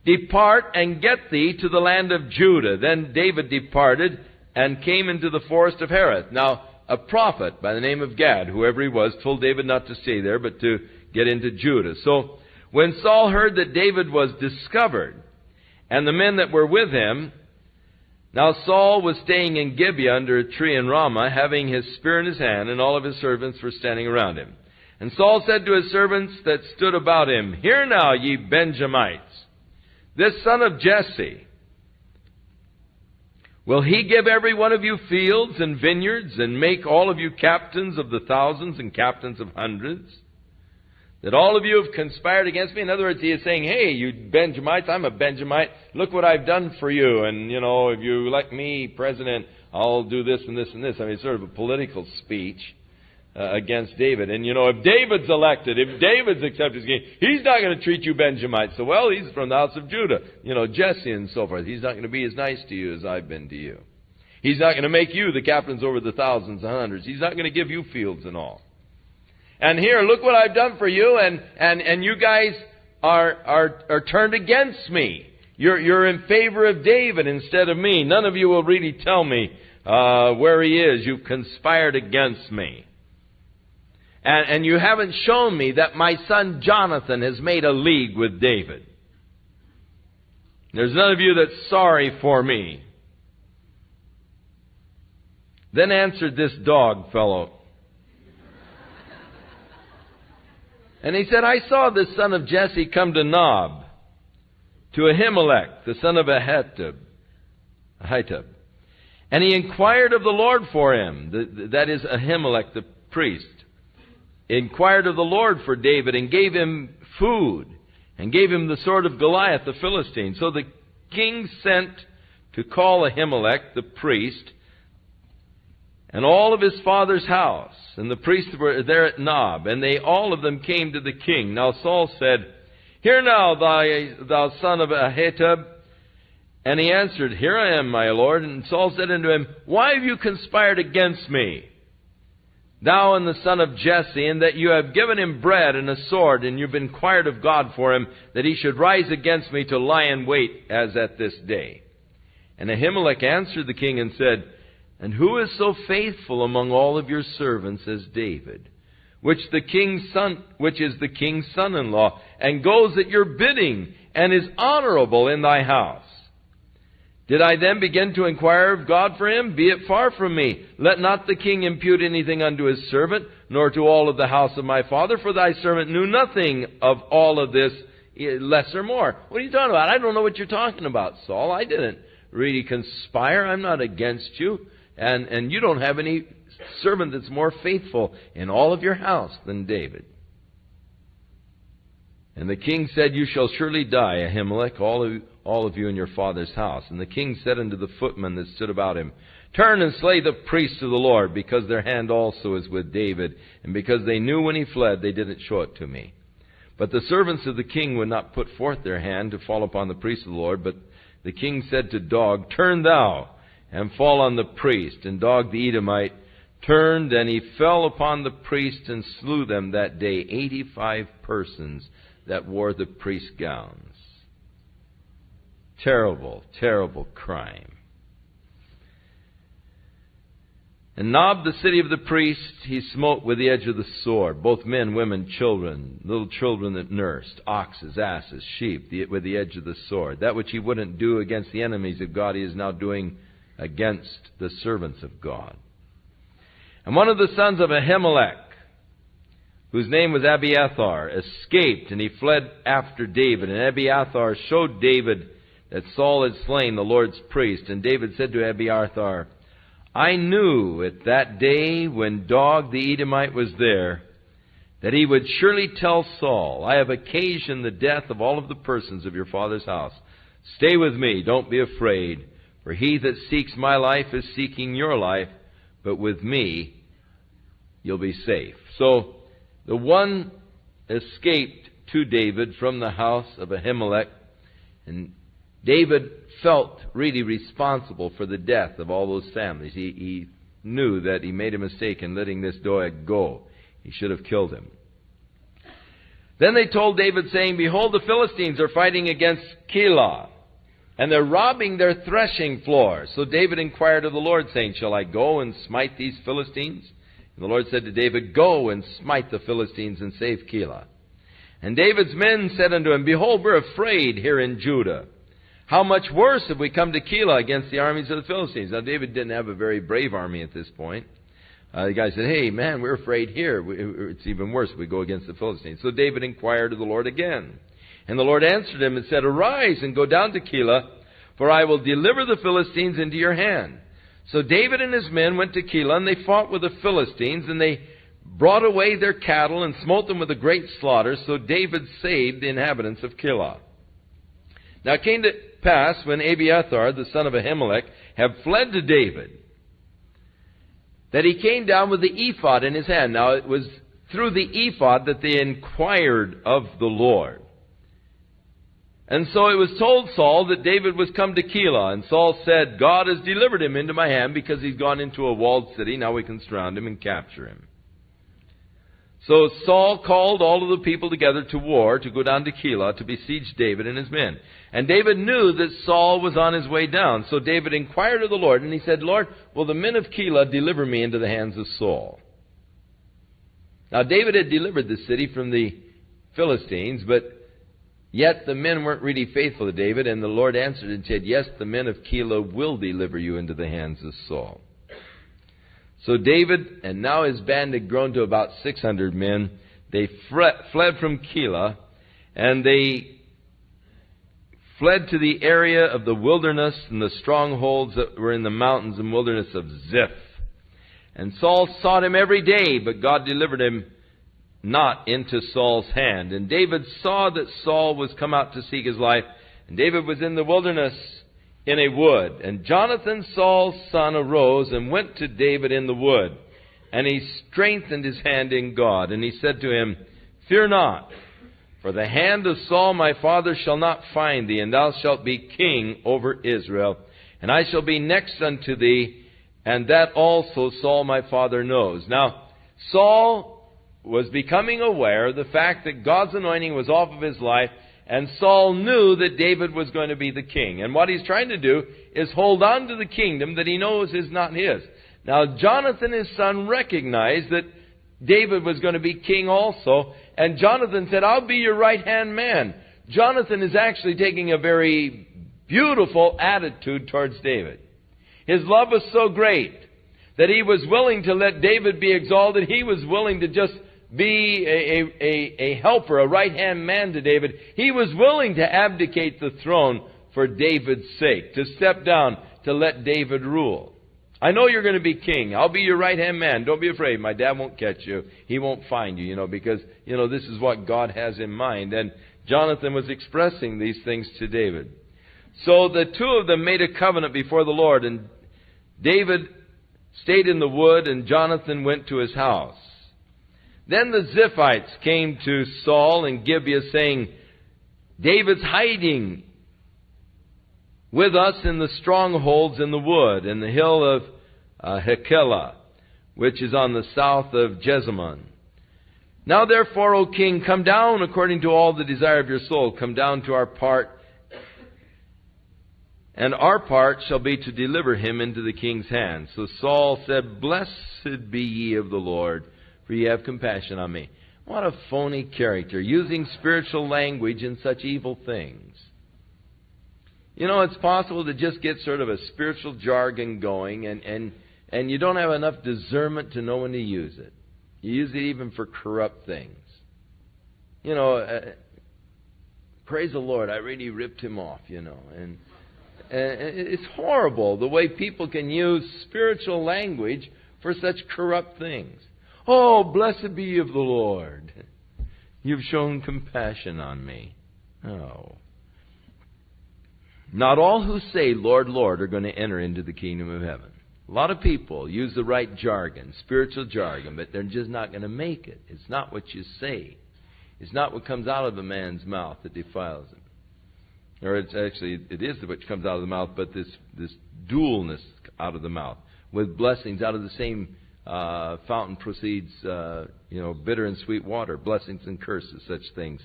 Depart and get thee to the land of Judah. Then David departed and came into the forest of Hereth. Now, a prophet by the name of Gad, whoever he was, told David not to stay there, but to get into Judah. So, when Saul heard that David was discovered, and the men that were with him, now Saul was staying in Gibeah under a tree in Ramah, having his spear in his hand, and all of his servants were standing around him. And Saul said to his servants that stood about him, Hear now, ye Benjamites, this son of Jesse, will he give every one of you fields and vineyards, and make all of you captains of the thousands and captains of hundreds? That all of you have conspired against me? In other words, he is saying, hey, you Benjamites, I'm a Benjamite. Look what I've done for you. And, if you elect me president, I'll do this and this and this. I mean, it's sort of a political speech against David. And, if David's elected, if David's accepted as king, he's not going to treat you Benjamites. So, well, he's from the house of Judah. Jesse and so forth. He's not going to be as nice to you as I've been to you. He's not going to make you the captains over the thousands and hundreds. He's not going to give you fields and all. And here, look what I've done for you, and you guys are turned against me. You're in favor of David instead of me. None of you will really tell me where he is. You've conspired against me. And you haven't shown me that my son Jonathan has made a league with David. There's none of you that's sorry for me. Then answered this dog fellow. And he said, I saw this son of Jesse come to Nob, to Ahimelech, the son of Ahitub. And he inquired of the Lord for him, that is Ahimelech the priest. Inquired of the Lord for David, and gave him food, and gave him the sword of Goliath the Philistine. So the king sent to call Ahimelech the priest, and all of his father's house, and the priests were there at Nob, and they all of them came to the king. Now Saul said, Hear now, thou son of Ahitub. And he answered, Here I am, my lord. And Saul said unto him, Why have you conspired against me, thou and the son of Jesse, and that you have given him bread and a sword, and you've inquired of God for him, that he should rise against me to lie in wait, as at this day? And Ahimelech answered the king and said, And who is so faithful among all of your servants as David, which is the king's son-in-law, and goes at your bidding, and is honorable in thy house? Did I then begin to inquire of God for him? Be it far from me. Let not the king impute anything unto his servant, nor to all of the house of my father, for thy servant knew nothing of all of this, less or more. What are you talking about? I don't know what you're talking about, Saul. I didn't really conspire. I'm not against you. And you don't have any servant that's more faithful in all of your house than David. And the king said, You shall surely die, Ahimelech, all of you in your father's house. And the king said unto the footmen that stood about him, Turn and slay the priests of the Lord, because their hand also is with David, and because they knew when he fled, they didn't show it to me. But the servants of the king would not put forth their hand to fall upon the priests of the Lord. But the king said to Dog, Turn thou, and fall on the priest. And Dog the Edomite turned, and he fell upon the priests and slew them that day, 85 persons that wore the priest's gowns. Terrible, terrible crime. And Nob, the city of the priests, he smote with the edge of the sword, both men, women, children, little children that nursed, oxes, asses, sheep, with the edge of the sword. That which he wouldn't do against the enemies of God, he is now doing against the servants of God. And one of the sons of Ahimelech, whose name was Abiathar, escaped, and he fled after David. And Abiathar showed David that Saul had slain the Lord's priest. And David said to Abiathar, I knew at that day when Dog the Edomite was there, that he would surely tell Saul, I have occasioned the death of all of the persons of your father's house. Stay with me, don't be afraid, for he that seeks my life is seeking your life, but with me you'll be safe. So the one escaped to David from the house of Ahimelech, and David felt really responsible for the death of all those families. He knew that he made a mistake in letting this Doeg go. He should have killed him. Then they told David, saying, Behold, the Philistines are fighting against Keilah, and they're robbing their threshing floor. So David inquired of the Lord, saying, Shall I go and smite these Philistines? And the Lord said to David, Go and smite the Philistines and save Keilah. And David's men said unto him, Behold, we're afraid here in Judah. How much worse have we come to Keilah against the armies of the Philistines? Now, David didn't have a very brave army at this point. The guy said, Hey, man, we're afraid here. It's even worse if we go against the Philistines. So David inquired of the Lord again. And the Lord answered him and said, Arise and go down to Keilah, for I will deliver the Philistines into your hand. So David and his men went to Keilah, and they fought with the Philistines, and they brought away their cattle and smote them with a great slaughter. So David saved the inhabitants of Keilah. Now it came to pass, when Abiathar, the son of Ahimelech, had fled to David, that he came down with the ephod in his hand. Now it was through the ephod that they inquired of the Lord. And so it was told Saul that David was come to Keilah. And Saul said, God has delivered him into my hand because he's gone into a walled city. Now we can surround him and capture him. So Saul called all of the people together to war, to go down to Keilah, to besiege David and his men. And David knew that Saul was on his way down. So David inquired of the Lord, and he said, Lord, will the men of Keilah deliver me into the hands of Saul? Now David had delivered the city from the Philistines, but yet the men weren't really faithful to David. And the Lord answered and said, Yes, the men of Keilah will deliver you into the hands of Saul. So David, and now his band had grown to about 600 men, they fled from Keilah, and they fled to the area of the wilderness and the strongholds that were in the mountains and wilderness of Ziph. And Saul sought him every day, but God delivered him not into Saul's hand. And David saw that Saul was come out to seek his life, and David was in the wilderness in a wood. And Jonathan, Saul's son, arose and went to David in the wood. And he strengthened his hand in God. And he said to him, Fear not, for the hand of Saul my father shall not find thee, and thou shalt be king over Israel. And I shall be next unto thee, and that also Saul my father knows. Now, Saul was becoming aware of the fact that God's anointing was off of his life, and Saul knew that David was going to be the king. And what he's trying to do is hold on to the kingdom that he knows is not his. Now, Jonathan, his son, recognized that David was going to be king also. And Jonathan said, I'll be your right-hand man. Jonathan is actually taking a very beautiful attitude towards David. His love was so great that he was willing to let David be exalted. He was willing to just be a helper, a right-hand man to David. He was willing to abdicate the throne for David's sake, to step down, to let David rule. I know you're going to be king. I'll be your right-hand man. Don't be afraid. My dad won't catch you. He won't find you, because, this is what God has in mind. And Jonathan was expressing these things to David. So the two of them made a covenant before the Lord, and David stayed in the wood, and Jonathan went to his house. Then the Ziphites came to Saul in Gibeah, saying, David's hiding with us in the strongholds in the wood, in the hill of Hachilah. which is on the south of Jezamon. Now therefore, O king, come down according to all the desire of your soul. Come down to our part, and our part shall be to deliver him into the king's hand. So Saul said, Blessed be ye of the Lord, for ye have compassion on me. What a phony character, using spiritual language in such evil things. You know, it's possible to just get sort of a spiritual jargon going, and you don't have enough discernment to know when to use it. You use it even for corrupt things. You know, praise the Lord, I really ripped him off, you know. And it's horrible the way people can use spiritual language for such corrupt things. Oh, blessed be ye of the Lord. You've shown compassion on me. Oh. Not all who say, Lord, Lord, are going to enter into the kingdom of heaven. A lot of people use the right jargon, spiritual jargon, but they're just not going to make it. It's not what you say. It's not what comes out of a man's mouth that defiles him. Or it is what comes out of the mouth, but this dualness out of the mouth. With blessings out of the same fountain proceeds, bitter and sweet water. Blessings and curses, such things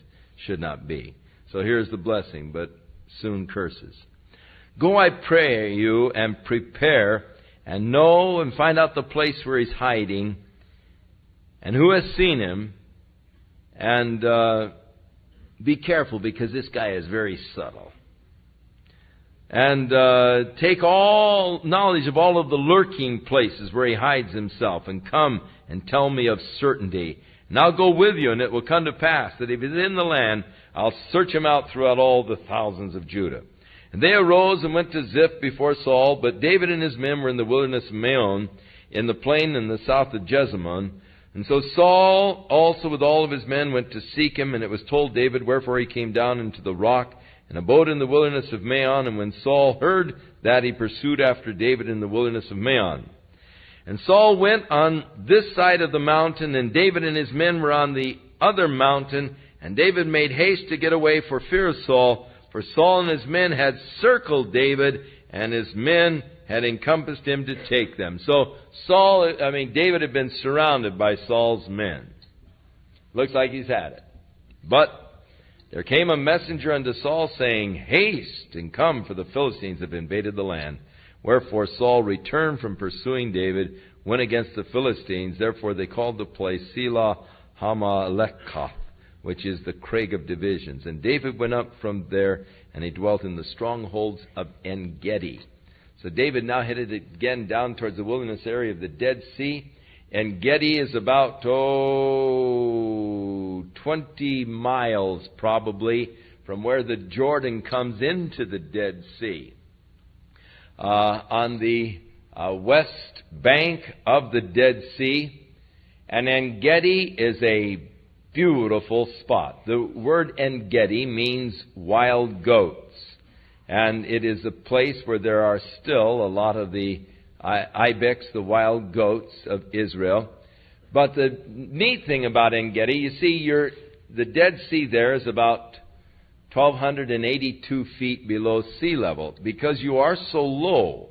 should not be. So here's the blessing, but soon curses. Go, I pray you, and prepare, and know and find out the place where he's hiding, and who has seen him, and be careful, because this guy is very subtle. And take all knowledge of all of the lurking places where he hides himself, and come and tell me of certainty. And I'll go with you, and it will come to pass that if he's in the land, I'll search him out throughout all the thousands of Judah. And they arose and went to Ziph before Saul, but David and his men were in the wilderness of Maon, in the plain in the south of Jezamon. And so Saul also with all of his men went to seek him, and it was told David, wherefore he came down into the rock, and abode in the wilderness of Maon. And when Saul heard that, he pursued after David in the wilderness of Maon. And Saul went on this side of the mountain, and David and his men were on the other mountain. And David made haste to get away for fear of Saul, for Saul and his men had circled David, and his men had encompassed him to take them. So David had been surrounded by Saul's men. Looks like he's had it. But there came a messenger unto Saul, saying, Haste, and come, for the Philistines have invaded the land. Wherefore Saul returned from pursuing David, went against the Philistines. Therefore they called the place Selah Hamalekah, which is the Craig of Divisions. And David went up from there, and he dwelt in the strongholds of En-Gedi. So David now headed again down towards the wilderness area of the Dead Sea. En-Gedi is about 20 miles probably from where the Jordan comes into the Dead Sea. On the west bank of the Dead Sea. And En-Gedi is a beautiful spot. The word En-Gedi means wild goats. And it is a place where there are still a lot of the ibex, the wild goats of Israel. But the neat thing about En-Gedi, you see, the Dead Sea there is about 1,282 feet below sea level. Because you are so low,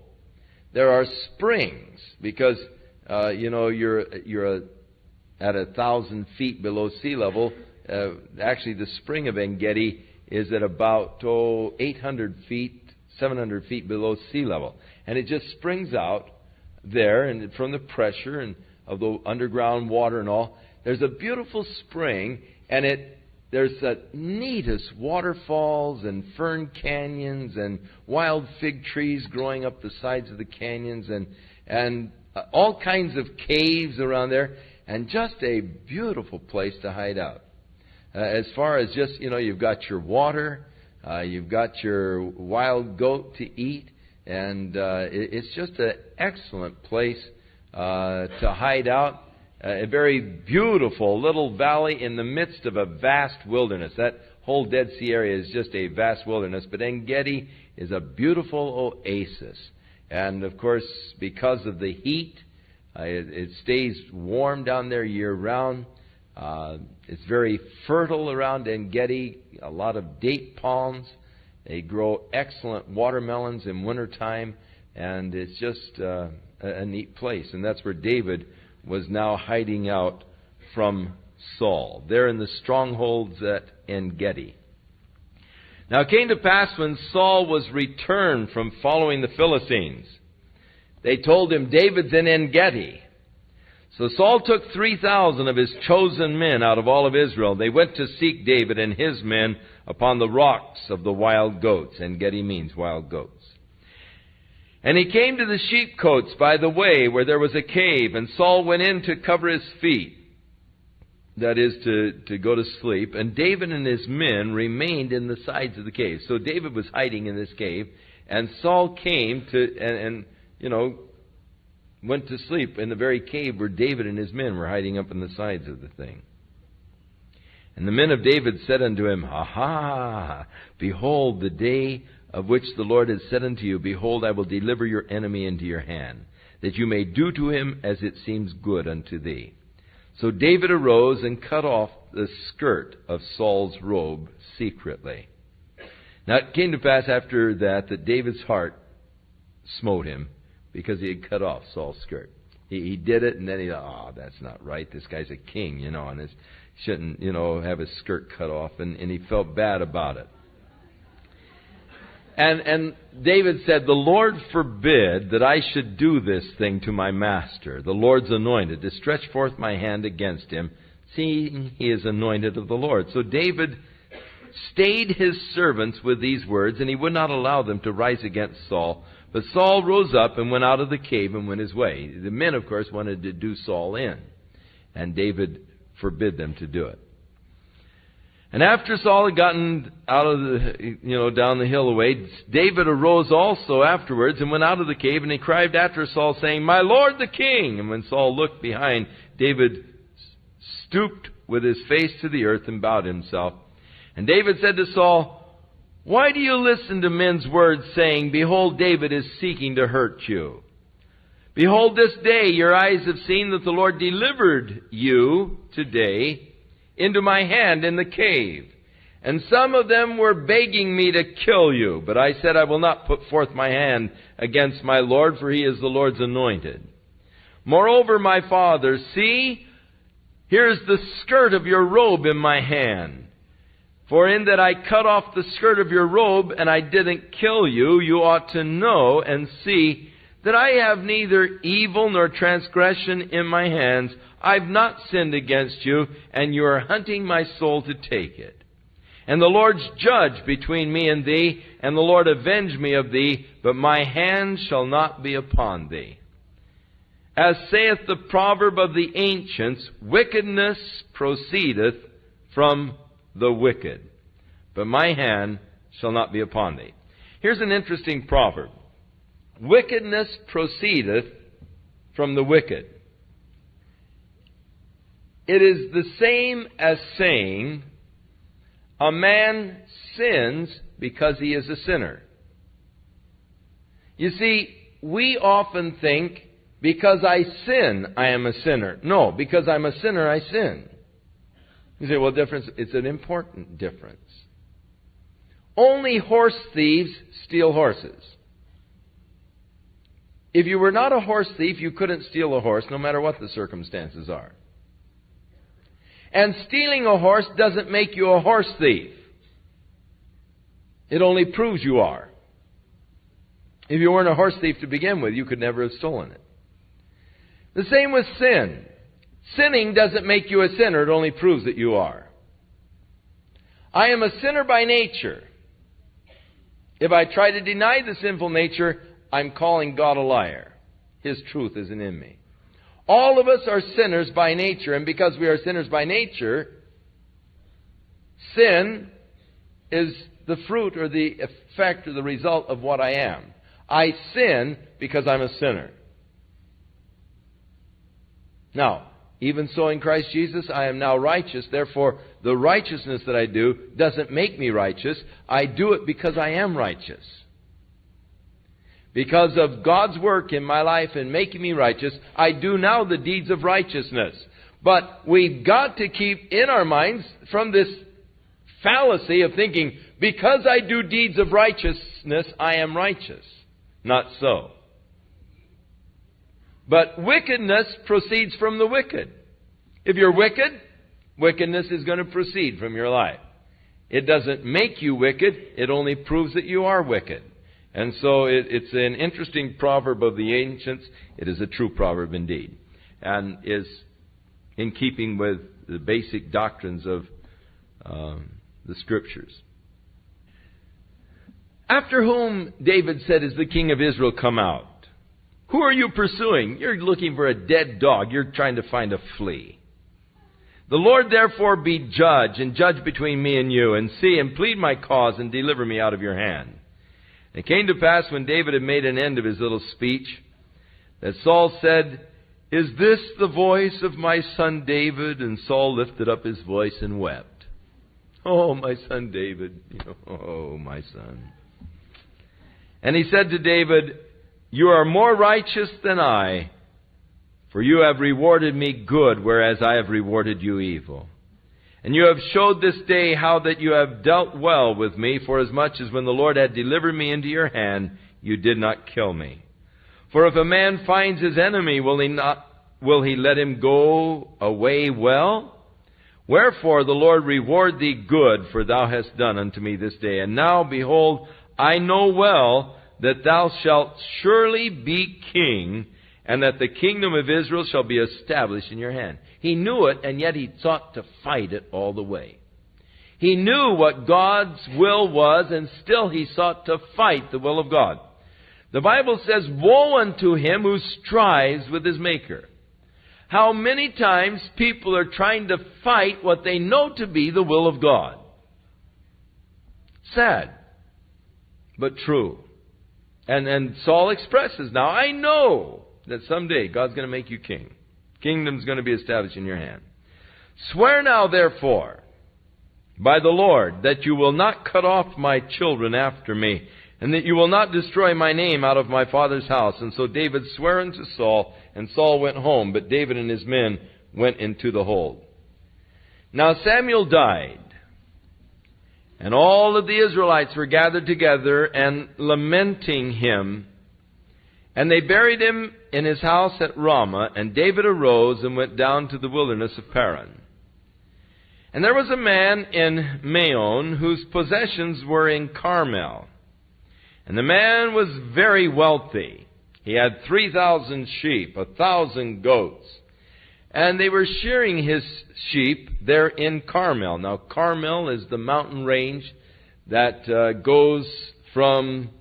there are springs. Because, you're at 1,000 feet below sea level. Actually, the spring of En-Gedi is at about 800 feet, 700 feet below sea level. And it just springs out there, and from the pressure and of the underground water and all. There's a beautiful spring, and there's the neatest waterfalls and fern canyons and wild fig trees growing up the sides of the canyons, and all kinds of caves around there, and just a beautiful place to hide out. As far as just, you've got your water, you've got your wild goat to eat, and it's just an excellent place to hide out. A very beautiful little valley in the midst of a vast wilderness. That whole Dead Sea area is just a vast wilderness, but En-Gedi is a beautiful oasis. And, of course, because of the heat, it stays warm down there year-round. It's very fertile around En-Gedi, a lot of date palms. They grow excellent watermelons in wintertime, and it's just a neat place. And that's where David was now hiding out from Saul. They're in the strongholds at En-Gedi. Now it came to pass when Saul was returned from following the Philistines, they told him, David's in En-Gedi. So Saul took 3,000 of his chosen men out of all of Israel. They went to seek David and his men upon the rocks of the wild goats. En-Gedi means wild goats. And he came to the sheepcotes by the way where there was a cave, and Saul went in to cover his feet, that is, to go to sleep. And David and his men remained in the sides of the cave. So David was hiding in this cave, and Saul came and went to sleep in the very cave where David and his men were hiding up in the sides of the thing. And the men of David said unto him, Aha! Behold, the day of which the Lord has said unto you, Behold, I will deliver your enemy into your hand, that you may do to him as it seems good unto thee. So David arose and cut off the skirt of Saul's robe secretly. Now it came to pass after that David's heart smote him, because he had cut off Saul's skirt. He did it, and then he thought, that's not right. This guy's a king, and he shouldn't, have his skirt cut off, and he felt bad about it. And David said, The Lord forbid that I should do this thing to my master, the Lord's anointed, to stretch forth my hand against him, seeing he is anointed of the Lord. So David stayed his servants with these words, and he would not allow them to rise against Saul. But Saul rose up and went out of the cave and went his way. The men, of course, wanted to do Saul in, and David forbid them to do it. And after Saul had gotten out of the, down the hill away, David arose also afterwards and went out of the cave, and he cried after Saul, saying, My Lord the king! And when Saul looked behind, David stooped with his face to the earth and bowed himself. And David said to Saul, Why do you listen to men's words, saying, Behold, David is seeking to hurt you? Behold, this day your eyes have seen that the Lord delivered you today into my hand in the cave. And some of them were begging me to kill you. But I said, I will not put forth my hand against my Lord, for he is the Lord's anointed. Moreover, my father, see, here's the skirt of your robe in my hand. For in that I cut off the skirt of your robe, and I didn't kill you, you ought to know and see that I have neither evil nor transgression in my hands. I've not sinned against you, and you are hunting my soul to take it. And the Lord's judge between me and thee, and the Lord avenge me of thee, but my hand shall not be upon thee. As saith the proverb of the ancients, wickedness proceedeth from the wicked, but my hand shall not be upon thee. Here's an interesting proverb. Wickedness proceedeth from the wicked. It is the same as saying a man sins because he is a sinner. You see, we often think, because I sin, I am a sinner. No, because I'm a sinner, I sin. You say, well, difference. It's an important difference. Only horse thieves steal horses. If you were not a horse thief, you couldn't steal a horse, no matter what the circumstances are. And stealing a horse doesn't make you a horse thief. It only proves you are. If you weren't a horse thief to begin with, you could never have stolen it. The same with sin. Sinning doesn't make you a sinner, it only proves that you are. I am a sinner by nature. If I try to deny the sinful nature, I'm calling God a liar. His truth isn't in me. All of us are sinners by nature, and because we are sinners by nature, sin is the fruit or the effect or the result of what I am. I sin because I'm a sinner. Now, even so in Christ Jesus, I am now righteous. Therefore, the righteousness that I do doesn't make me righteous. I do it because I am righteous. Because of God's work in my life in making me righteous, I do now the deeds of righteousness. But we've got to keep in our minds from this fallacy of thinking, because I do deeds of righteousness, I am righteous. Not so. But wickedness proceeds from the wicked. If you're wicked, wickedness is going to proceed from your life. It doesn't make you wicked. It only proves that you are wicked. And so it's an interesting proverb of the ancients. It is a true proverb indeed, and is in keeping with the basic doctrines of the Scriptures. After whom David said, is the king of Israel come out? Who are you pursuing? You're looking for a dead dog. You're trying to find a flea. The Lord therefore be judge, and judge between me and you, and see and plead my cause, and deliver me out of your hand. And it came to pass, when David had made an end of his little speech, that Saul said, is this the voice of my son David? And Saul lifted up his voice and wept. Oh, my son David. Oh, my son. And he said to David, you are more righteous than I, for you have rewarded me good, whereas I have rewarded you evil. And you have showed this day how that you have dealt well with me, forasmuch as when the Lord had delivered me into your hand, you did not kill me. For if a man finds his enemy, will he let him go away well? Wherefore the Lord reward thee good, for thou hast done unto me this day. And now, behold, I know well that thou shalt surely be king, and that the kingdom of Israel shall be established in your hand. He knew it, and yet he sought to fight it all the way. He knew what God's will was, and still he sought to fight the will of God. The Bible says, woe unto him who strives with his Maker. How many times people are trying to fight what they know to be the will of God. Sad, but true. And Saul expresses, now I know that someday God's going to make you king. Kingdom's going to be established in your hand. Swear now, therefore, by the Lord, that you will not cut off my children after me, and that you will not destroy my name out of my father's house. And so David sware unto Saul, and Saul went home, but David and his men went into the hold. Now Samuel died, and all of the Israelites were gathered together and lamenting him. And they buried him in his house at Ramah, and David arose and went down to the wilderness of Paran. And there was a man in Maon whose possessions were in Carmel. And the man was very wealthy. He had 3,000 sheep, 1,000 goats. And they were shearing his sheep there in Carmel. Now, Carmel is the mountain range that goes from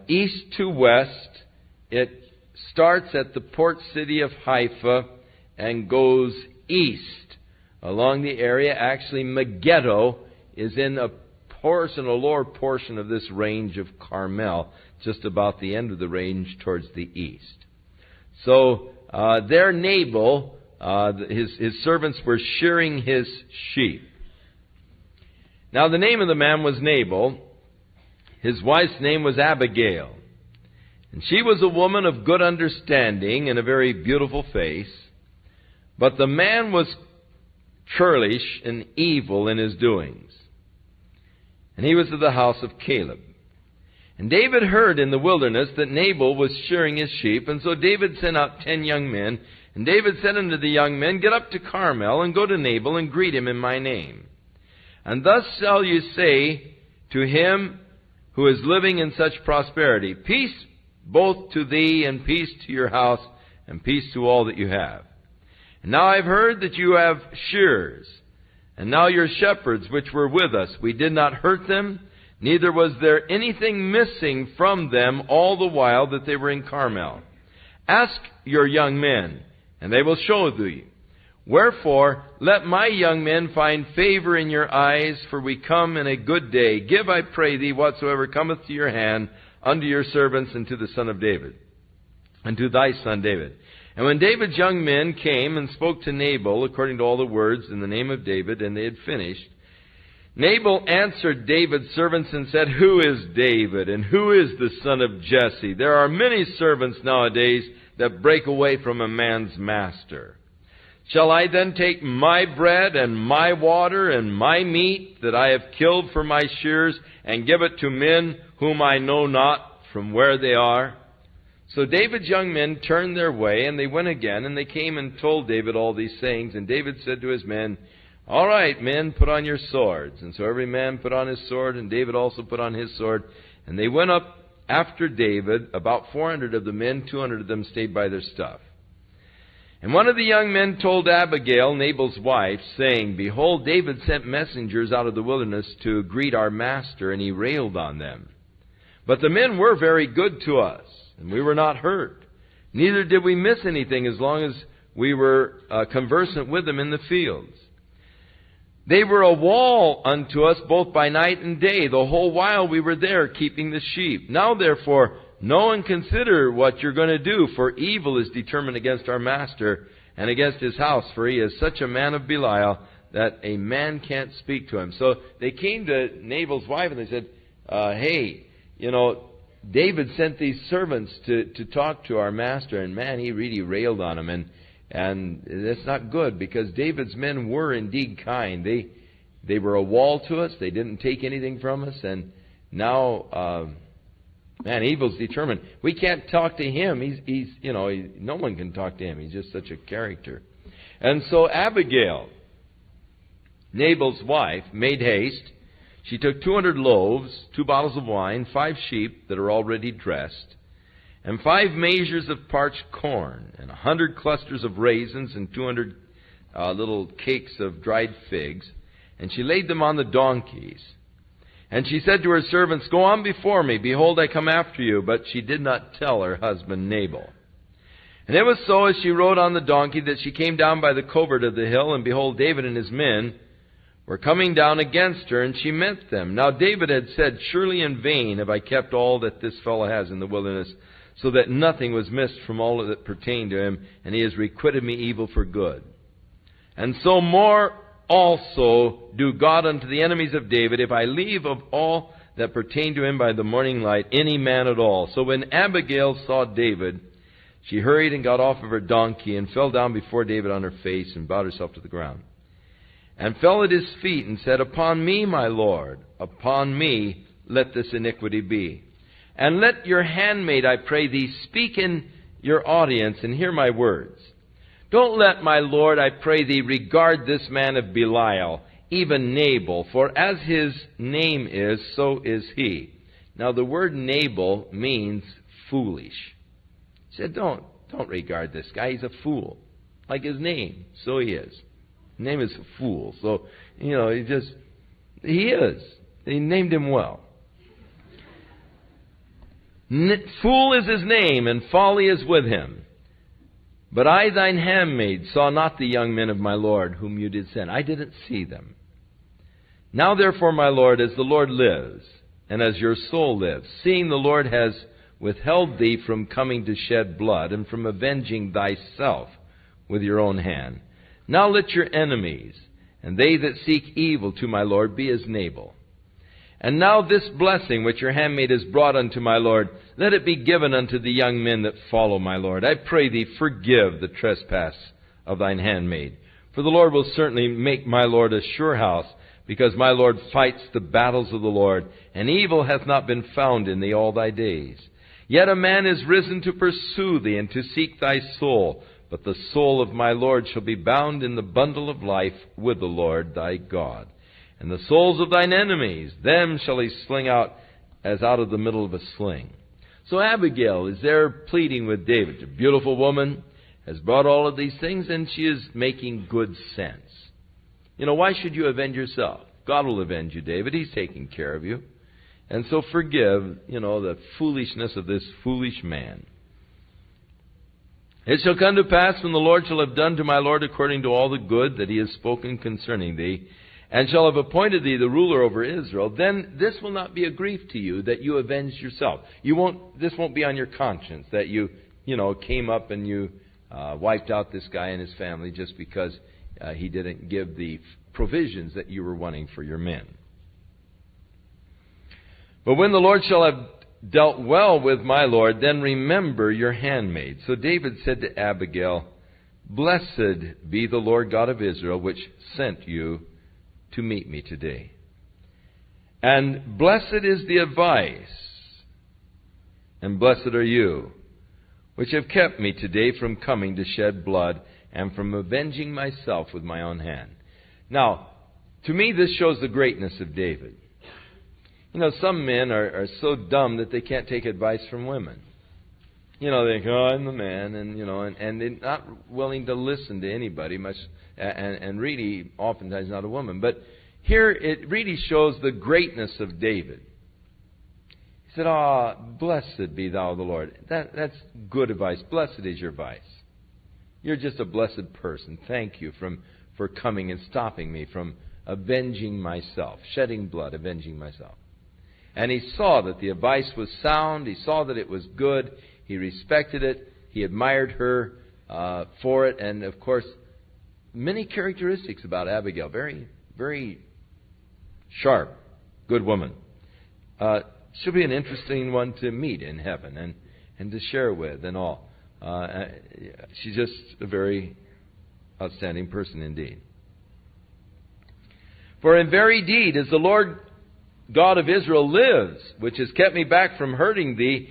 east to west. It starts at the port city of Haifa and goes east along the area. Actually, Megiddo is in a lower portion of this range of Carmel, just about the end of the range towards the east. So there Nabal, his servants were shearing his sheep. Now the name of the man was Nabal. His wife's name was Abigail. And she was a woman of good understanding and a very beautiful face. But the man was churlish and evil in his doings. And he was of the house of Caleb. And David heard in the wilderness that Nabal was shearing his sheep. And so David sent out 10 young men. And David said unto the young men, get up to Carmel, and go to Nabal, and greet him in my name. And thus shall you say to him who is living in such prosperity, peace both to thee, and peace to your house, and peace to all that you have. And now I have heard that you have shearers, and now your shepherds which were with us, we did not hurt them, neither was there anything missing from them all the while that they were in Carmel. Ask your young men, and they will show thee. Wherefore, let my young men find favor in your eyes, for we come in a good day. Give, I pray thee, whatsoever cometh to your hand, unto your servants and to the son of David, and to thy son David. And when David's young men came and spoke to Nabal, according to all the words in the name of David, and they had finished, Nabal answered David's servants and said, who is David, and who is the son of Jesse? There are many servants nowadays that break away from a man's master. Shall I then take my bread and my water and my meat that I have killed for my shears, and give it to men whom I know not from where they are? So David's young men turned their way, and they went again, and they came and told David all these things. And David said to his men, "All right, men, put on your swords." And so every man put on his sword, and David also put on his sword. And they went up after David, about 400 of the men, 200 of them stayed by their stuff. And one of the young men told Abigail, Nabal's wife, saying, "Behold, David sent messengers out of the wilderness to greet our master, and he railed on them. But the men were very good to us, and we were not hurt. Neither did we miss anything as long as we were conversant with them in the fields. They were a wall unto us both by night and day, the whole while we were there keeping the sheep. Now therefore, know and consider what you're going to do, for evil is determined against our master and against his house, for he is such a man of Belial that a man can't speak to him." So they came to Nabal's wife and they said, "Hey, David sent these servants to talk to our master, and man, he really railed on him, and that's not good, because David's men were indeed kind. They were a wall to us. They didn't take anything from us, and now, evil's determined. We can't talk to him. No one can talk to him. He's just such a character." And so Abigail, Nabal's wife, made haste. She took 200 loaves, 2 bottles of wine, 5 sheep that are already dressed, and 5 measures of parched corn, and 100 clusters of raisins, and 200 little cakes of dried figs. And she laid them on the donkeys. And she said to her servants, "Go on before me. Behold, I come after you." But she did not tell her husband Nabal. And it was so, as she rode on the donkey, that she came down by the covert of the hill, and behold, David and his men were coming down against her, and she met them. Now David had said, "Surely in vain have I kept all that this fellow has in the wilderness, so that nothing was missed from all that pertained to him, and he has requited me evil for good. And so more also do God unto the enemies of David, if I leave of all that pertain to him by the morning light any man at all." So when Abigail saw David, she hurried and got off of her donkey, and fell down before David on her face, and bowed herself to the ground, and fell at his feet, and said, "Upon me, my lord, upon me let this iniquity be. And let your handmaid, I pray thee, speak in your audience, and hear my words. Don't let my lord, I pray thee, regard this man of Belial, even Nabal, for as his name is, so is he." Now the word Nabal means foolish. He said, don't regard this guy, he's a fool. Like his name, so he is. His name is a fool. So, he is. They named him well. Fool is his name, and folly is with him. But I, thine handmaid, saw not the young men of my Lord, whom you did send. I didn't see them. Now therefore, my Lord, as the Lord lives, and as your soul lives, seeing the Lord has withheld thee from coming to shed blood, and from avenging thyself with your own hand, now let your enemies, and they that seek evil to my Lord, be as Nabal. And now this blessing which your handmaid has brought unto my Lord, let it be given unto the young men that follow my Lord. I pray thee, forgive the trespass of thine handmaid. For the Lord will certainly make my Lord a sure house, because my Lord fights the battles of the Lord, and evil hath not been found in thee all thy days. Yet a man is risen to pursue thee, and to seek thy soul. But the soul of my Lord shall be bound in the bundle of life with the Lord thy God. And the souls of thine enemies, them shall he sling out as out of the middle of a sling. So Abigail is there pleading with David. A beautiful woman, has brought all of these things, and she is making good sense. Why should you avenge yourself? God will avenge you, David. He's taking care of you. And so forgive, the foolishness of this foolish man. It shall come to pass, when the Lord shall have done to my Lord according to all the good that he has spoken concerning thee, and shall have appointed thee the ruler over Israel, then this will not be a grief to you that you avenged yourself. This won't be on your conscience that you came up and you wiped out this guy and his family just because he didn't give the provisions that you were wanting for your men. But when the Lord shall have dealt well with my Lord, then remember your handmaid. So David said to Abigail, "Blessed be the Lord God of Israel, which sent you to meet me today. And blessed is the advice, and blessed are you. which have kept me today from coming to shed blood and from avenging myself with my own hand. Now, to me, this shows the greatness of David. You know, some men are so dumb that they can't take advice from women. You know, they think, oh, I'm the man, and they're not willing to listen to anybody much, and really, oftentimes, not a woman. But here, it really shows the greatness of David. He said, blessed be thou the Lord. That's good advice. Blessed is your advice. You're just a blessed person. Thank you for coming and stopping me from avenging myself, shedding blood, avenging myself. And he saw that the advice was sound. He saw that it was good. He respected it. He admired her for it. And, of course, many characteristics about Abigail. Very, very sharp, good woman. She'll be an interesting one to meet in heaven and to share with and all. She's just a very outstanding person indeed. For in very deed, as the Lord God of Israel lives, which has kept me back from hurting thee,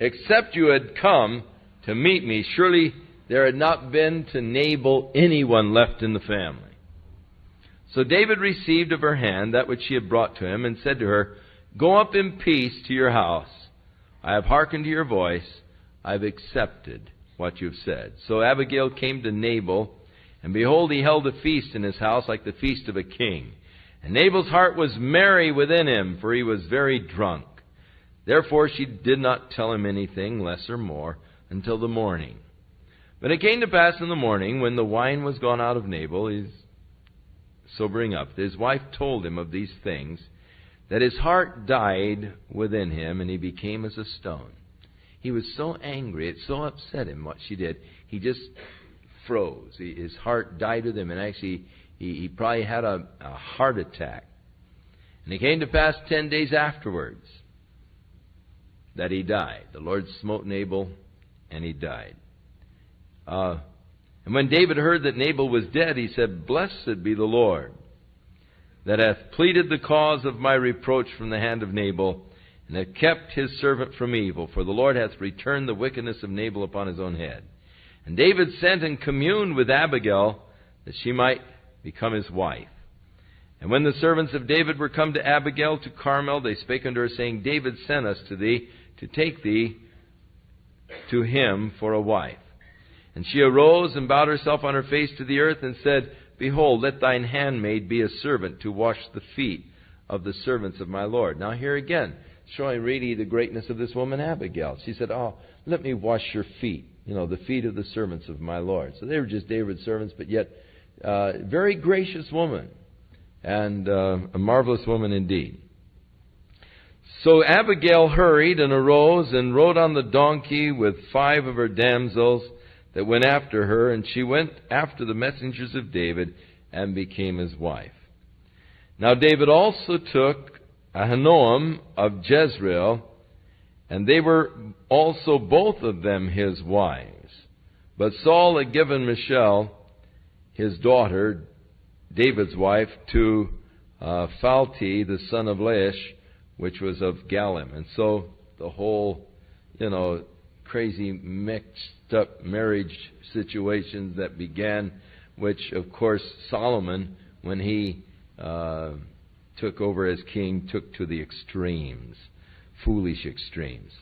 except you had come to meet me, surely there had not been to Nabal anyone left in the family. So David received of her hand that which she had brought to him, and said to her, Go up in peace to your house. I have hearkened to your voice. I have accepted what you have said. So Abigail came to Nabal, and behold, he held a feast in his house like the feast of a king. And Nabal's heart was merry within him, for he was very drunk. Therefore she did not tell him anything, less or more, until the morning. But it came to pass in the morning, when the wine was gone out of Nabal, he's sobering up, his wife told him of these things, that his heart died within him, and he became as a stone. He was so angry, it so upset him what she did, he just froze. His heart died with him, and actually he probably had a heart attack. And it came to pass 10 days afterwards that he died. The Lord smote Nabal, and he died. And when David heard that Nabal was dead, he said, Blessed be the Lord, that hath pleaded the cause of my reproach from the hand of Nabal, and hath kept his servant from evil. For the Lord hath returned the wickedness of Nabal upon his own head. And David sent and communed with Abigail, that she might become his wife. And when the servants of David were come to Abigail to Carmel, they spake unto her, saying, David sent us to thee, to take thee to him for a wife. And she arose and bowed herself on her face to the earth, and said, Behold, let thine handmaid be a servant to wash the feet of the servants of my Lord. Now here again, showing really the greatness of this woman Abigail. She said, let me wash your feet, the feet of the servants of my Lord. So they were just David's servants, but yet very gracious woman, and a marvelous woman indeed. So Abigail hurried and arose and rode on the donkey with 5 of her damsels that went after her, and she went after the messengers of David and became his wife. Now David also took Ahinoam of Jezreel, and they were also both of them his wives. But Saul had given Michal, his daughter, David's wife, to Phalti, the son of Laish, which was of Galim. And so the whole, crazy mixed up marriage situations that began, which of course Solomon, when he took over as king, took to the extremes, foolish extremes.